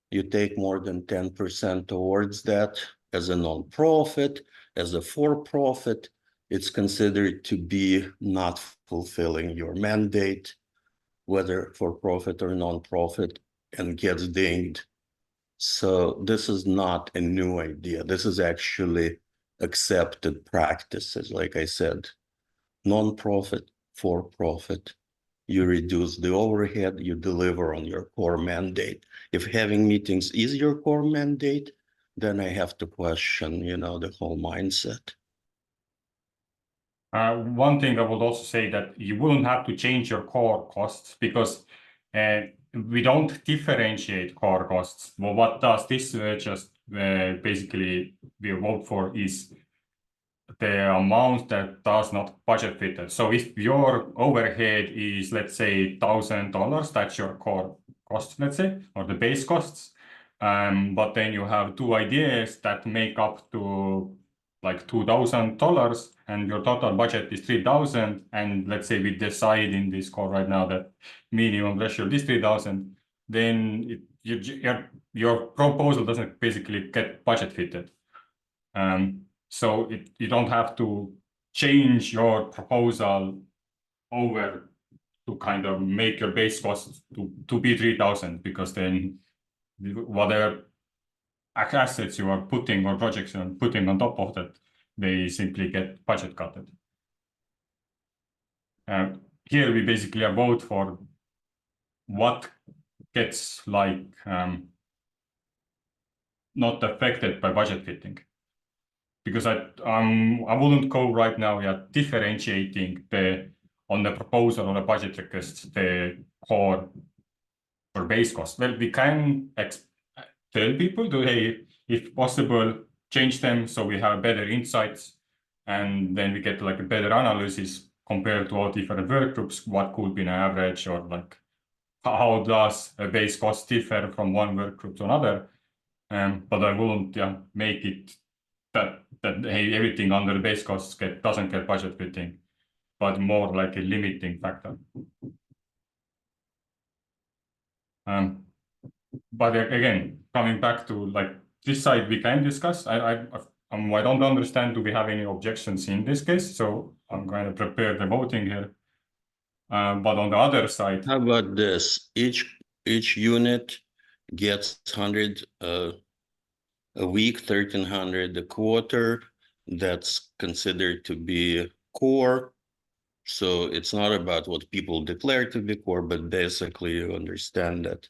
you take more than 10% towards that as a nonprofit, as a for-profit, it's considered to be not fulfilling your mandate, whether for-profit or nonprofit, and gets dinged. So this is not a new idea. This is actually accepted practices. Like I said, nonprofit, for-profit, you reduce the overhead, you deliver on your core mandate. If having meetings is your core mandate, then I have to question, you know, the whole mindset. One thing I would also say that you wouldn't have to change your core costs because we don't differentiate core costs. Well, what does this just basically we vote for is the amount that does not budget fitted. So if your overhead is, let's say, $1,000, that's your core cost, let's say, or the base costs. But then you have 2 ideas that make up to like $2,000 and your total budget is 3,000. And let's say we decide in this call right now that minimum threshold is 3,000, then your proposal doesn't basically get budget fitted. So you don't have to change your proposal over to kind of make your base cost to be 3,000, because then whatever assets you are putting or projects you are putting on top of that, they simply get budget cutted. Here we basically vote for what gets like not affected by budget fitting, because I wouldn't go right now yet differentiating on the proposal or the budget request the core or base cost. Well, we can tell people to, hey, if possible, change them so we have better insights, and then we get like a better analysis compared to all different work groups, what could be an average, or like how does a base cost differ from one work group to another. But I wouldn't make it that hey, everything under the base cost doesn't get budget fitting, but more like a limiting factor. But again, coming back to like this side, we can discuss. I don't understand. Do we have any objections in this case? So I'm going to prepare the voting here. But on the other side, How about this? Each unit gets 100 a week, 1,300 a quarter. That's considered to be core. So it's not about what people declare to be core, but basically you understand that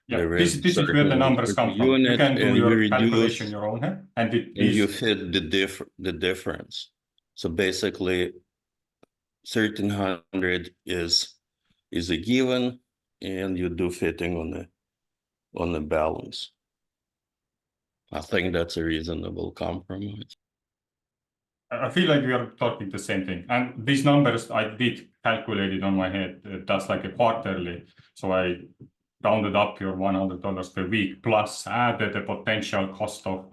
there this is is where the numbers come from. You can do your calculation your own here, and you fit the difference. So basically 1,300 is a given, and you do fitting on the balance. I think that's a reasonable compromise. I feel like we are talking the same thing. And these numbers I did calculate it on my head. That's like a quarterly. So I rounded up your $100 per week plus added the potential cost of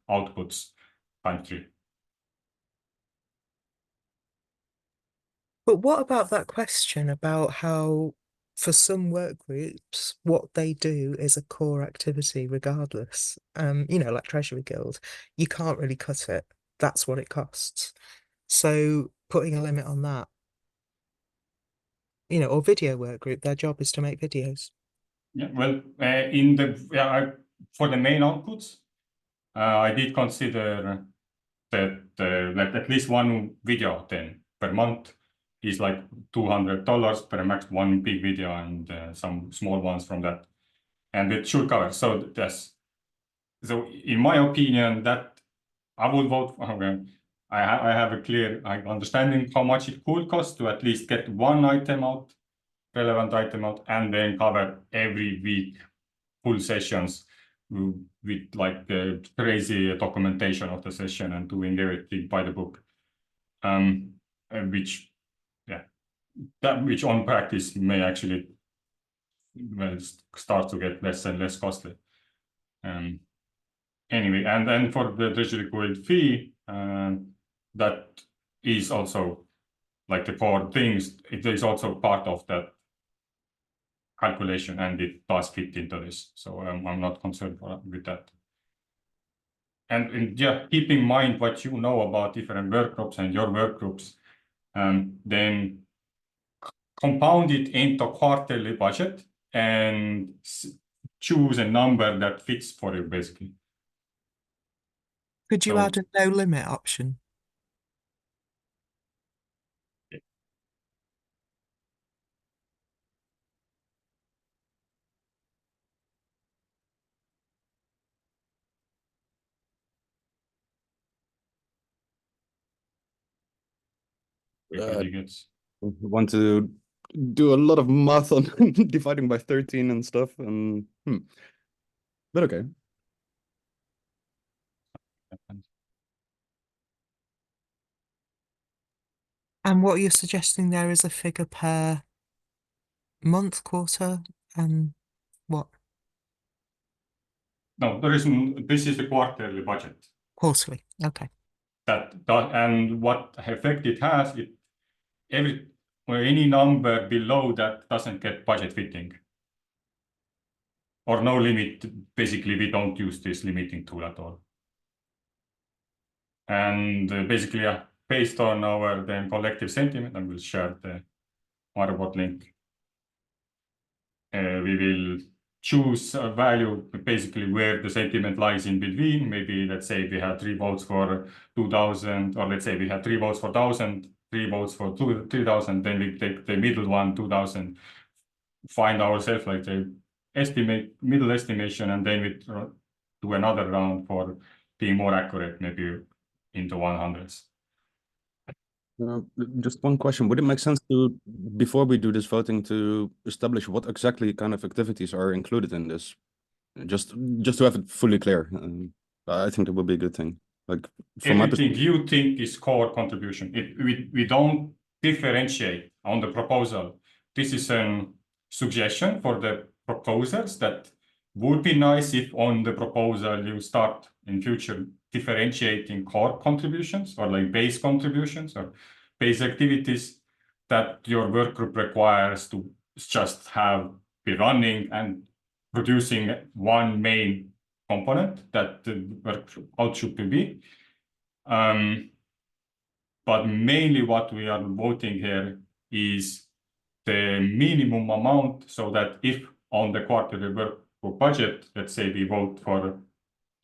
outputs country. But what about that question about how for some work groups, what they do is a core activity regardless? Like Treasury Guild, you can't really cut it. That's what it costs. So putting a limit on that, or video work group, their job is to make videos. Yeah, well, for the main outputs, I did consider that at least one video then per month is like $200 per max, one big video and some small ones from that, and it should cover. So yes, so in my opinion, that I would vote for. I have a clear understanding how much it could cost to at least get one item out, relevant item out, and then cover every week full sessions with like the crazy documentation of the session and doing everything by the book, which on practice may actually start to get less and less costly. Anyway, and then for the Treasury Guild fee, that is also like the core things. It is also part of that calculation, and it does fit into this. So I'm not concerned with that. And yeah, keep in mind what you know about different work groups and your work groups, then compound it into quarterly budget and choose a number that fits for you, basically. Could you add a no limit option? Want to do a lot of math on dividing by 13 and stuff, and but okay. And what you're suggesting there is a figure per month, quarter, and what? No, there isn't. This is the quarterly budget. Quarterly, okay. And what effect it has, any number below that doesn't get budget fitting. Or no limit, basically we don't use this limiting tool at all. And basically, based on our then collective sentiment, I will share the Marbot link. We will choose a value basically where the sentiment lies in between. Maybe let's say we had 3 votes for 2000, or let's say we had 3 votes for 1000, 3 votes for 3000, then we take the middle one, 2000, find ourselves like the middle estimation, and then we do another round for being more accurate, maybe into 100s. Just one question. Would it make sense to, before we do this voting, to establish what exactly kind of activities are included in this? Just to have it fully clear. I think that would be a good thing. Like from my Everything you think is core contribution. We don't differentiate on the proposal. This is a suggestion for the proposers that would be nice if on the proposal you start in future differentiating core contributions or like base contributions or base activities that your work group requires to just be running and producing one main component that the work should be. But mainly what we are voting here is the minimum amount, so that if on the quarterly work budget, let's say we vote for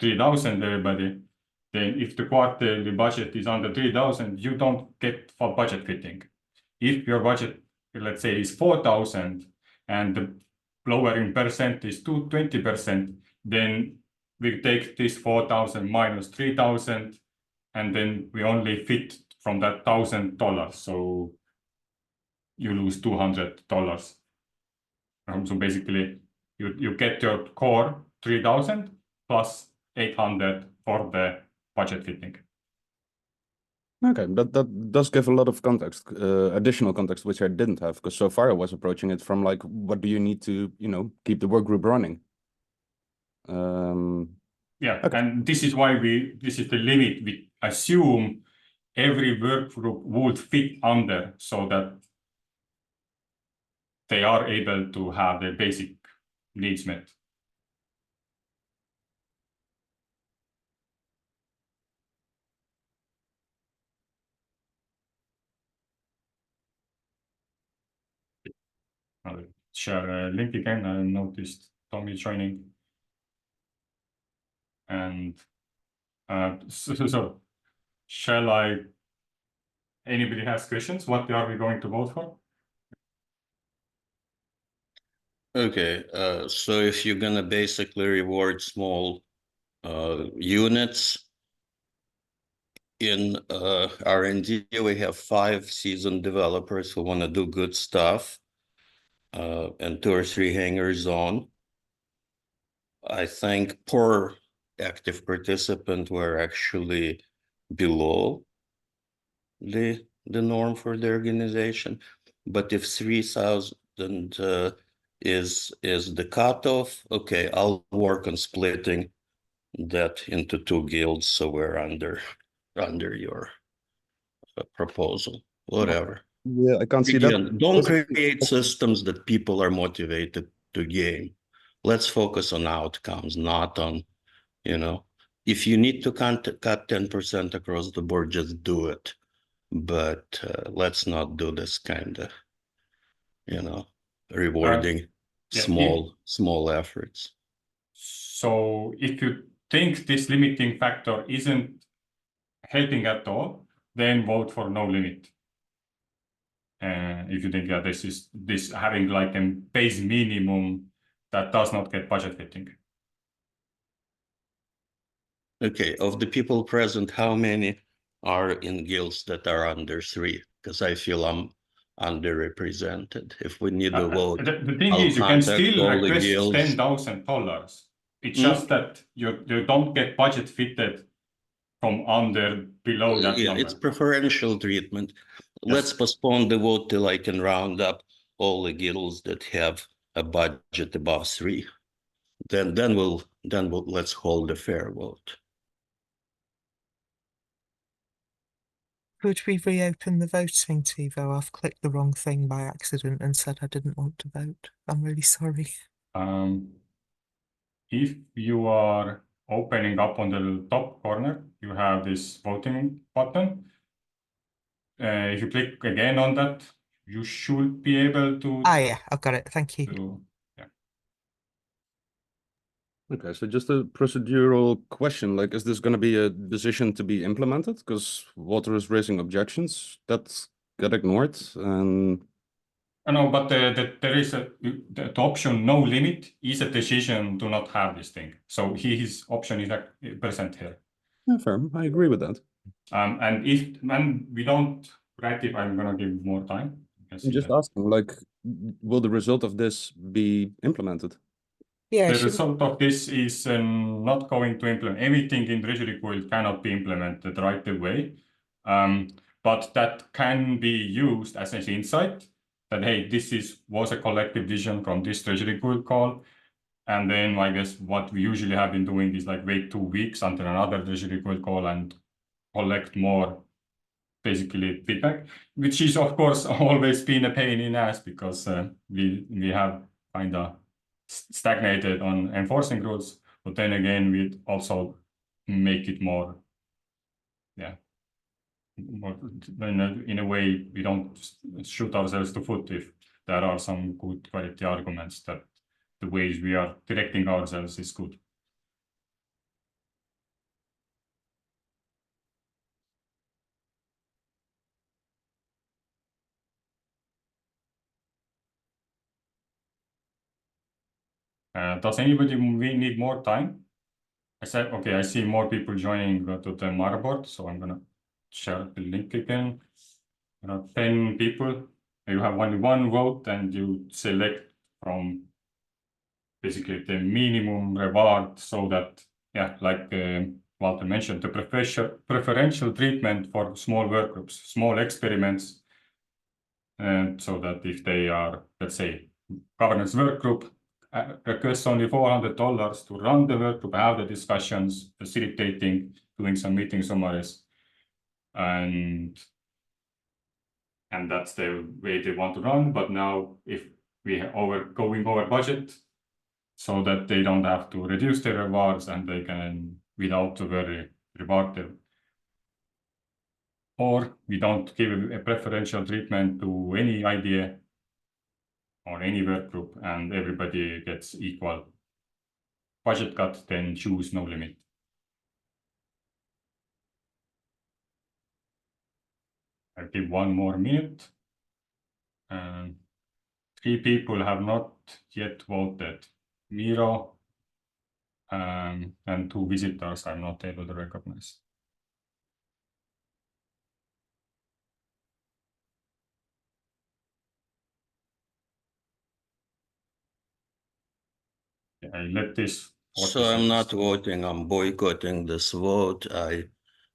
3,000 everybody, then if the quarterly budget is under 3,000, you don't get for budget fitting. If your budget, let's say, is 4,000 and the lowering percent is 20%, then we take this 4,000 minus 3,000, and then we only fit from that $1,000. So you lose $200. So basically, you get your core 3,000 plus 800 for the budget fitting. Okay, that does give a lot of context, additional context, which I didn't have, because so far I was approaching it from like, what do you need to, keep the work group running? Yeah, okay. And this is why this is the limit. We assume every work group would fit under, so that they are able to have their basic needs met. I'll share a link again. I noticed Tommy joining. And so shall anybody has questions? What are we going to vote for? Okay, so if you're gonna basically reward small units in R&D, we have 5 seasoned developers who want to do good stuff, and 2 or 3 hangers on. I think per active participant were actually below the norm for the organization. But if 3,000 is the cutoff, okay, I'll work on splitting that into 2 guilds, so we're under your proposal, whatever. Yeah, I can't see Again, that. don't create systems that people are motivated to game. Let's focus on outcomes, not on, if you need to cut 10% across the board, just do it. But let's not do this kind of, rewarding small efforts. So if you think this limiting factor isn't helping at all, then vote for no limit. If you think that this having like a base minimum that does not get budget fitting. Okay, of the people present, how many are in guilds that are under 3? Because I feel I'm underrepresented. If we need a vote, the thing I'll is, you can contact still all the request guilds. $10,000. It's just that you don't get budget fitted from below that number. It's preferential treatment. Yes. Let's postpone the vote till I can round up all the guilds that have a budget above 3. Then we'll let's hold a fair vote. Could we reopen the voting, Tevo? I've clicked the wrong thing by accident and said I didn't want to vote. I'm really sorry. If you are opening up on the top corner, you have this voting button. if you click again on that, you should be able to. Ah, yeah, I've got it. Thank you. Okay, so just a procedural question, like, is this gonna be a decision to be implemented? Because Water is raising objections that got ignored, and No, but there is the option no limit is a decision to not have this thing. So his option is like present here. yeah, fair, I agree with that. And if when we don't ratify, I'm gonna give more time. You can see I'm just that. asking, like, will the result of this be implemented? Yeah, The should we- result of this is not going to implement everything in Treasury Guild cannot be implemented right away. But that can be used as an insight that, hey, this was a collective decision from this Treasury Guild call. And then I guess what we usually have been doing is like wait 2 weeks until another Treasury Guild call and collect more basically feedback, which is of course always been a pain in the ass because we have kind of stagnated on enforcing rules, but then again we also make it more, more in a way we don't shoot ourselves to foot if there are some good quality arguments that the ways we are directing ourselves is good. Does anybody need more time? I said, okay, I see more people joining to the motherboard, so I'm gonna share the link again. 10 people. You have only one vote, and you select from basically the minimum reward, so that like Walter mentioned, the preferential treatment for small work groups, small experiments, and so that if they are, let's say, governance work group, requests only $400 to run the work group, have the discussions, facilitating, doing some meeting summaries, and that's the way they want to run. But now, if we are going over budget, so that they don't have to reduce their rewards and they can, without very reward them, or we don't give a preferential treatment to any idea or any work group, and everybody gets equal budget cut, then choose no limit. I'll give 1 more minute. 3 people have not yet voted. Miro and 2 visitors I'm not able to recognize. I let this. So I'm not voting, I'm boycotting this vote. I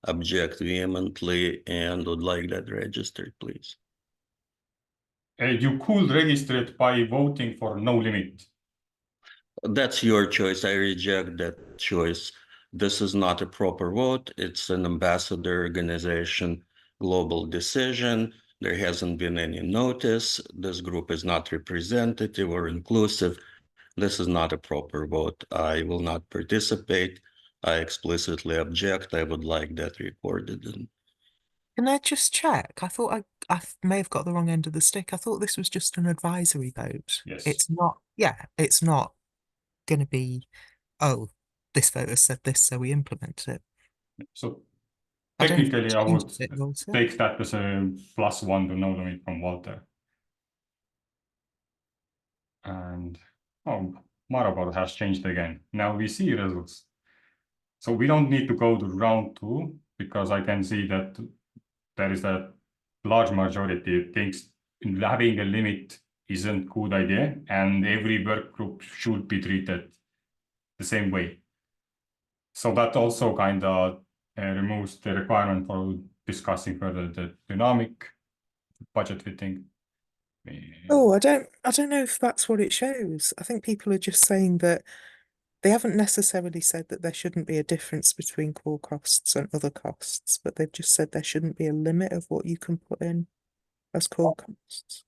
object vehemently and would like that registered, please. You could register it by voting for no limit. That's your choice. I reject that choice. This is not a proper vote. It's an ambassador organization global decision. There hasn't been any notice. This group is not representative or inclusive. This is not a proper vote. I will not participate. I explicitly object. I would like that recorded. Can I just check? I thought I may have got the wrong end of the stick. I thought this was just an advisory vote. Yes. It's not, it's not going to be, oh, this voter said this, so we implement it. So I don't technically, I would change it, Walter. take that as a +1 to no limit from Walter. And Marabot has changed again. Now we see results. So we don't need to go to round 2 because I can see that there is a large majority thinks having a limit isn't a good idea, and every work group should be treated the same way. So that also kind of removes the requirement for discussing further the dynamic budget fitting. Oh, I don't know if that's what it shows. I think people are just saying that they haven't necessarily said that there shouldn't be a difference between core costs and other costs, but they've just said there shouldn't be a limit of what you can put in as core costs.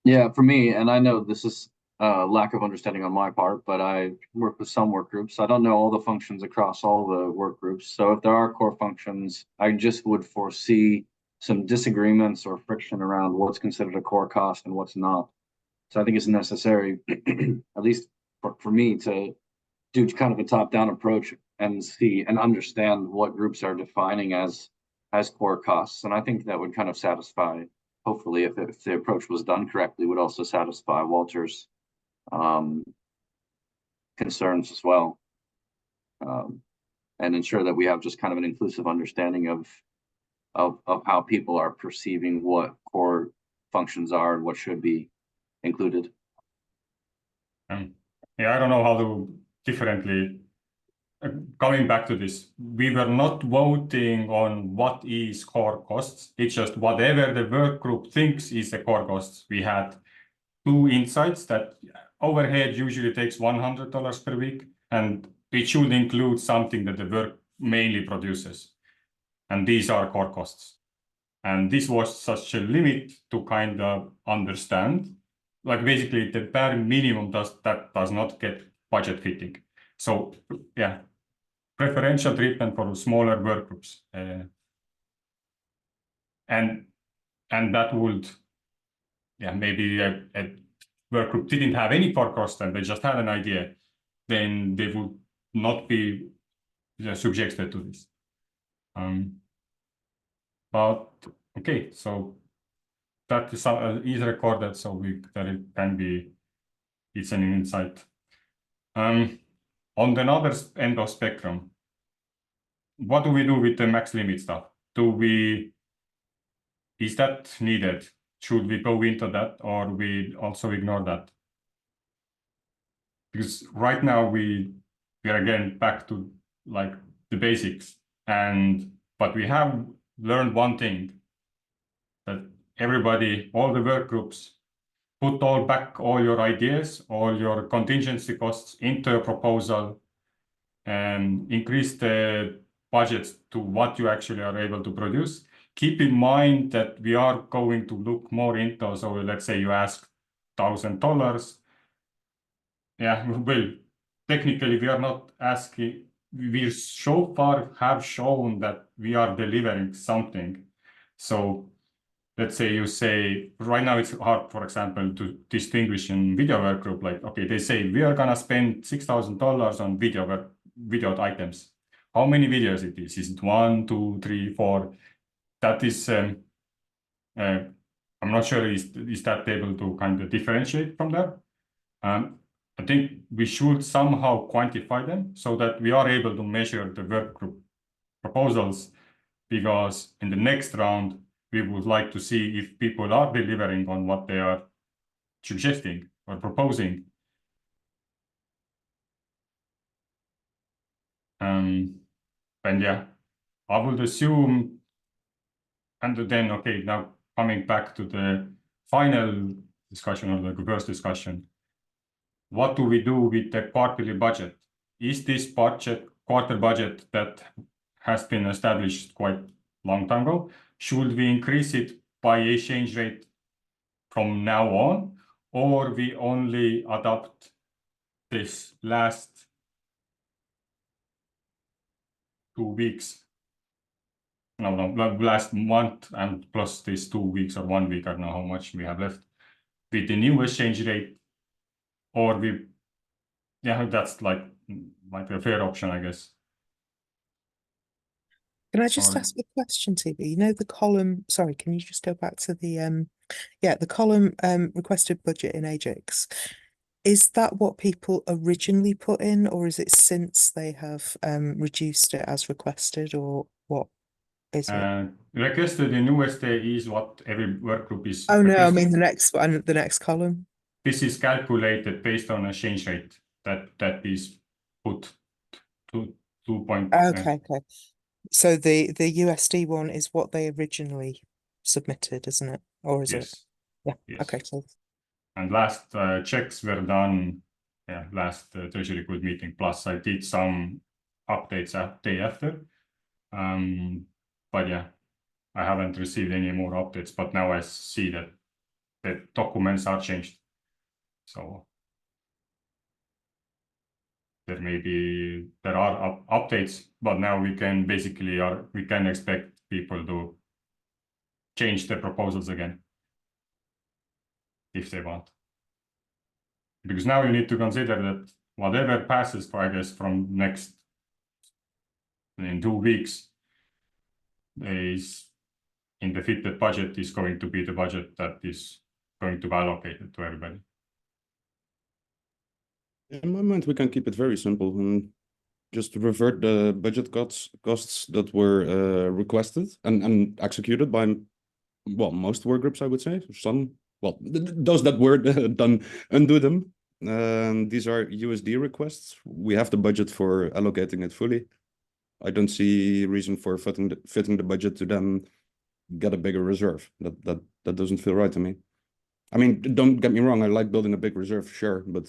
Yeah, for me, and I know this is lack of understanding on my part, but I work with some work groups. I don't know all the functions across all the work groups. So if there are core functions, I just would foresee some disagreements or friction around what's considered a core cost and what's not. So I think it's necessary, at least for me, to do kind of a top-down approach and see and understand what groups are defining as core costs. And I think that would kind of satisfy, hopefully, if the approach was done correctly, would also satisfy Walter's concerns as well, and ensure that we have just kind of an inclusive understanding of how people are perceiving what core functions are and what should be included. Yeah, I don't know how to differently. Coming back to this, we were not voting on what is core costs. It's just whatever the work group thinks is the core costs. We had two insights that overhead usually takes $100 per week, and it should include something that the work mainly produces. And these are core costs. And this was such a limit to kind of understand. Like basically the bare minimum does not get budget fitting. So yeah, preferential treatment for smaller work groups. And that would, yeah, maybe a work group didn't have any core cost and they just had an idea, then they would not be subjected to this. But okay, so that is recorded, so that it can be, it's an insight. On the other end of spectrum, what do we do with the max limit stuff? Is that needed? Should we go into that, or we also ignore that? Because right now we are again back to like the basics, but we have learned one thing, that everybody, all the work groups, put all your ideas, all your contingency costs into a proposal, and increase the budgets to what you actually are able to produce. Keep in mind that we are going to look more into, so let's say you ask $1,000. Yeah, well, technically we are not asking, we so far have shown that we are delivering something. So let's say you say, right now it's hard, for example, to distinguish in video work group, like, okay, they say we are gonna spend $6,000 on video items. How many videos it is? Is it 1, 2, 3, 4? That is, I'm not sure is that able to kind of differentiate from that. I think we should somehow quantify them so that we are able to measure the work group proposals, because in the next round, we would like to see if people are delivering on what they are suggesting or proposing. And yeah, I would assume, and then, okay, now coming back to the final discussion or the first discussion, what do we do with the quarterly budget? Is this quarter budget that has been established quite long time ago, should we increase it by exchange rate from now on, or we only adopt this last 2 weeks? No, last month and plus these 2 weeks or 1 week, I don't know how much we have left with the new exchange rate, or yeah, that's like a fair option, I guess. Can I just Sorry. ask a question, Tevo? You know the column, sorry, can you just go back to the the column requested budget in Agix? Is that what people originally put in, or is it since they have reduced it as requested, or what is it? Requested in USD is what every work group is Oh no, I requesting. mean the next one, the next column. This is calculated based on exchange rate that is put to 2 point. Okay. So the USD one is what they originally submitted, isn't it? Or is it? Yes. Yeah. Yes. Okay. So And last checks were done, last Treasury Good meeting. Plus, I did some updates day after. But yeah, I haven't received any more updates. But now I see that the documents are changed. So there are updates, but now we can basically we can expect people to change the proposals again if they want. Because now you need to consider that whatever passes for, I guess, from next in 2 weeks is in the fitted budget is going to be the budget that is going to be allocated to everybody. In my mind, we can keep it very simple and just revert the budget costs that were requested and executed by, well, most work groups, I would say. Some, well, those that were done, undo them. These are USD requests. We have the budget for allocating it fully. I don't see reason for fitting the budget to then get a bigger reserve. That doesn't feel right to me. I mean, don't get me wrong, I like building a big reserve, sure, but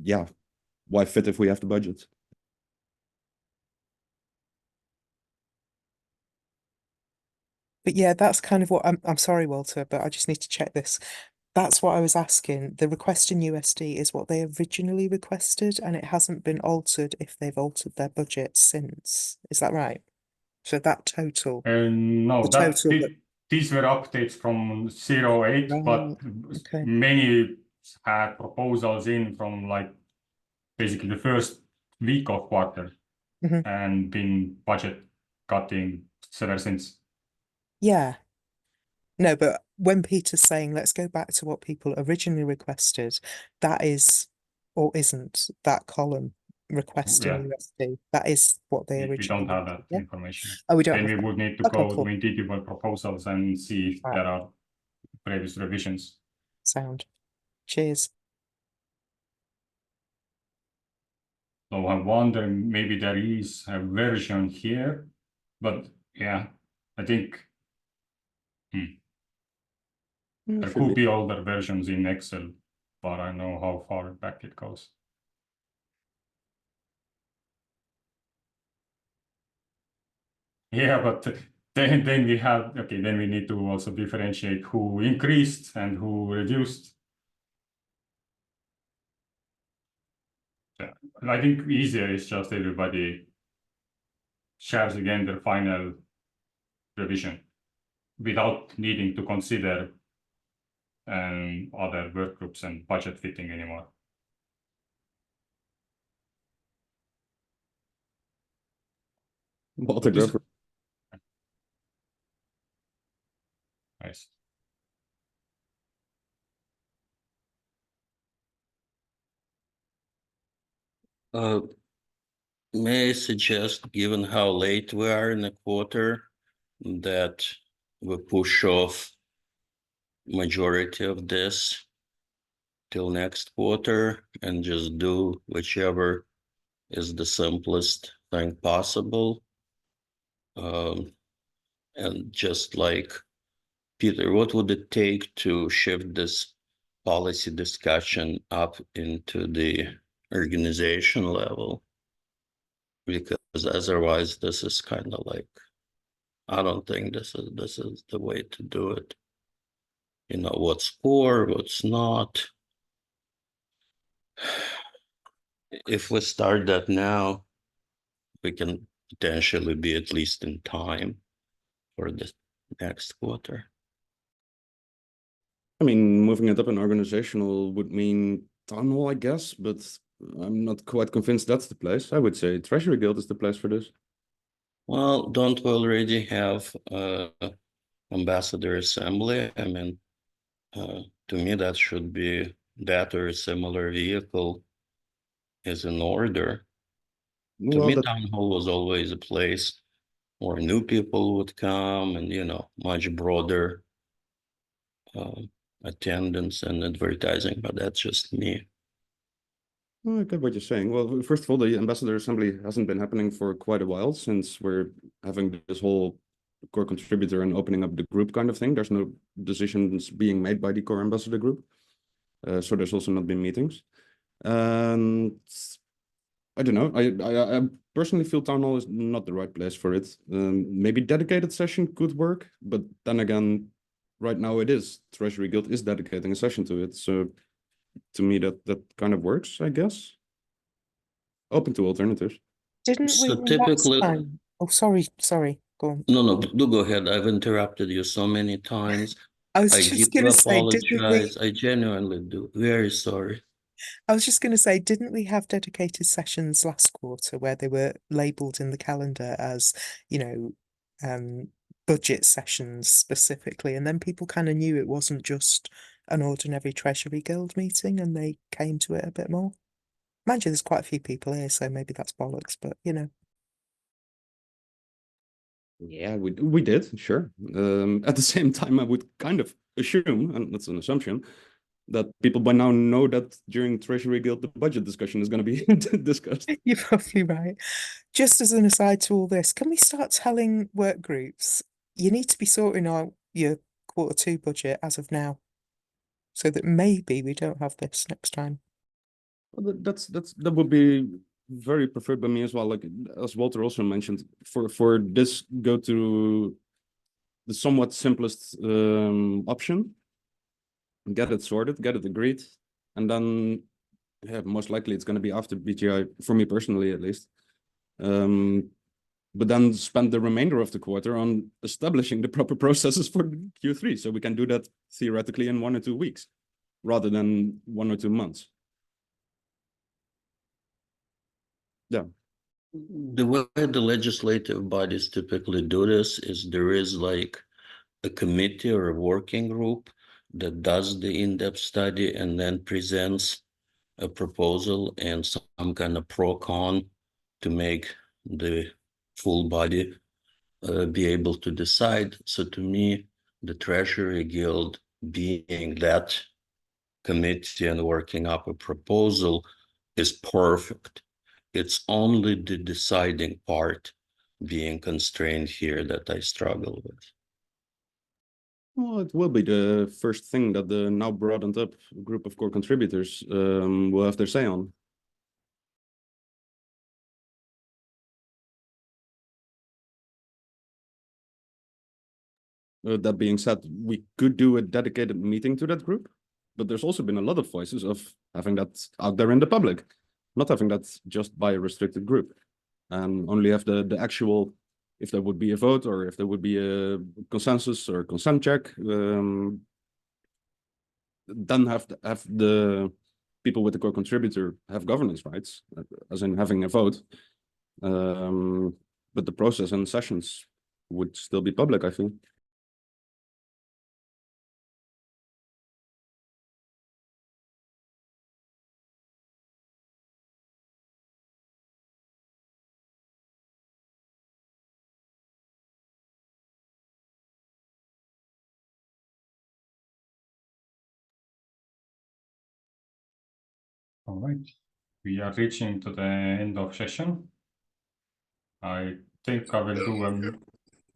yeah, why fit if we have the budget? But yeah, that's kind of what I'm sorry, Walter, but I just need to check this. That's what I was asking. The request in USD is what they originally requested, and it hasn't been altered if they've altered their budget since. Is that right? So that total. No, The total these were updates from 08, but okay. many had proposals in from like basically the first week of quarter and been budget cutting ever since. Yeah. No, but when Peter's saying let's go back to what people originally requested, that is or isn't that column request in USD. That is what they originally. We don't have that yeah? information. Oh, we don't. Then have we that. would need to Okay, go cool. to individual proposals and see if Right. there are previous revisions. Sound. Cheers. So I wonder maybe there is a version here, but yeah, I think there could be older versions in Excel, but I know how far back it goes. Yeah, but then we have, okay, then we need to also differentiate who increased and who reduced. Yeah, I think easier is just everybody shares again their final revision without needing to consider other work groups and budget fitting anymore. Walter, go for Nice. May I suggest, given how late we are in the quarter, that we push off majority of this till next quarter and just do whichever is the simplest thing possible. And just like Peter, what would it take to shift this policy discussion up into the organization level? Because otherwise this is kind of like, I don't think this is the way to do it. You know, what's core, what's not. If we start that now, we can potentially be at least in time for the next quarter. I mean, moving it up in organizational would mean town hall, I guess, but I'm not quite convinced that's the place. I would say Treasury Guild is the place for this. Well, don't we already have ambassador assembly? I mean, to me, that should be that or a similar vehicle is in order. To me, town hall was always a place where new people would come and, you know, much broader attendance and advertising, but that's just me. I get what you're saying. Well, first of all, the ambassador assembly hasn't been happening for quite a while since we're having this whole core contributor and opening up the group kind of thing. There's no decisions being made by the core ambassador group. So there's also not been meetings. And I don't know. I personally feel town hall is not the right place for it. Maybe dedicated session could work, but then again, right now it is. Treasury Guild is dedicating a session to it. So to me, that kind of works, I guess. Open to alternatives. Didn't we So last typically, time? Oh, sorry. Go on. No, do go ahead. I've interrupted you so many times. I was I just give going you to say, didn't we? apologize. I genuinely do. Very sorry. I was just going to say, didn't we have dedicated sessions last quarter where they were labelled in the calendar as, you know, budget sessions specifically, and then people kind of knew it wasn't just an ordinary Treasury Guild meeting, and they came to it a bit more. Mind you, there's quite a few people here, so maybe that's bollocks, but you know. Yeah, we did, sure. At the same time, I would kind of assume, and that's an assumption, that people by now know that during Treasury Guild, the budget discussion is going to be discussed. You're probably right. Just as an aside to all this, can we start telling work groups you need to be sorting out your Q2 budget as of now, so that maybe we don't have this next time? Well, that would be very preferred by me as well. Like as Walter also mentioned, for this go to the somewhat simplest option, get it sorted, get it agreed, and then yeah, most likely it's going to be after BGI for me personally at least. But then spend the remainder of the quarter on establishing the proper processes for Q3, so we can do that theoretically in 1 or 2 weeks, rather than 1 or 2 months. Yeah. The way the legislative bodies typically do this is there is like a committee or a working group that does the in-depth study and then presents a proposal and some kind of pro-con to make the full body be able to decide. So to me, the Treasury Guild being that committee and working up a proposal is perfect. It's only the deciding part being constrained here that I struggle with. Well, it will be the first thing that the now broadened up group of core contributors will have their say on. That being said, we could do a dedicated meeting to that group, but there's also been a lot of voices of having that out there in the public, not having that just by a restricted group, and only have the actual, if there would be a vote or if there would be a consensus or consent check, then have the people with the core contributor have governance rights, as in having a vote. But the process and sessions would still be public, I think. All right, we are reaching to the end of session. I think I will do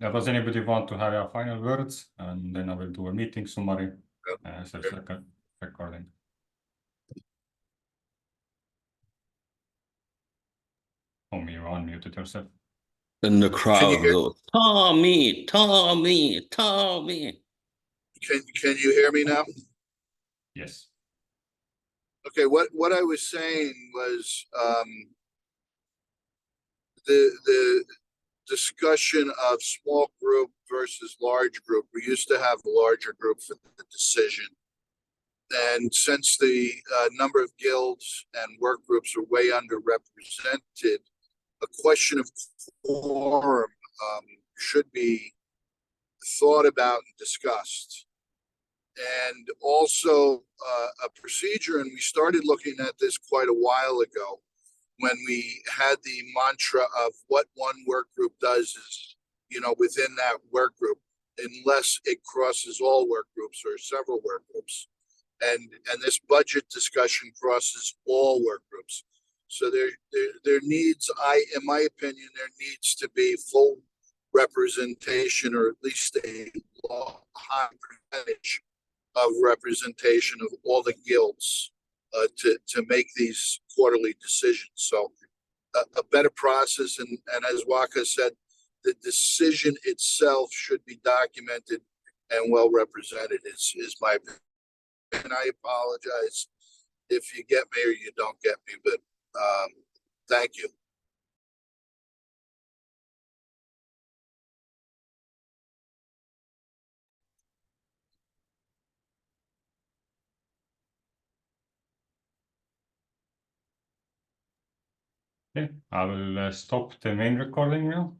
does anybody want to have a final words? And then I will do a meeting summary as a second recording. Oh, you unmuted yourself. And the crowd hear- goes, Tommy, Tommy, Tommy. Can you hear me now? Yes. Okay, what I was saying was the discussion of small group versus large group. We used to have a larger group for the decision. And since the number of guilds and work groups are way underrepresented, a question of quorum should be thought about and discussed. And also a procedure, and we started looking at this quite a while ago when we had the mantra of what one work group does is, you know, within that work group, unless it crosses all work groups or several work groups. And this budget discussion crosses all work groups. So there needs, in my opinion, there needs to be full representation, or at least a high percentage of representation of all the guilds to make these quarterly decisions. So a better process, and as WaKa said, the decision itself should be documented and well represented is my opinion. And I apologize if you get me or you don't get me, but thank you. Okay, I will stop the main recording now.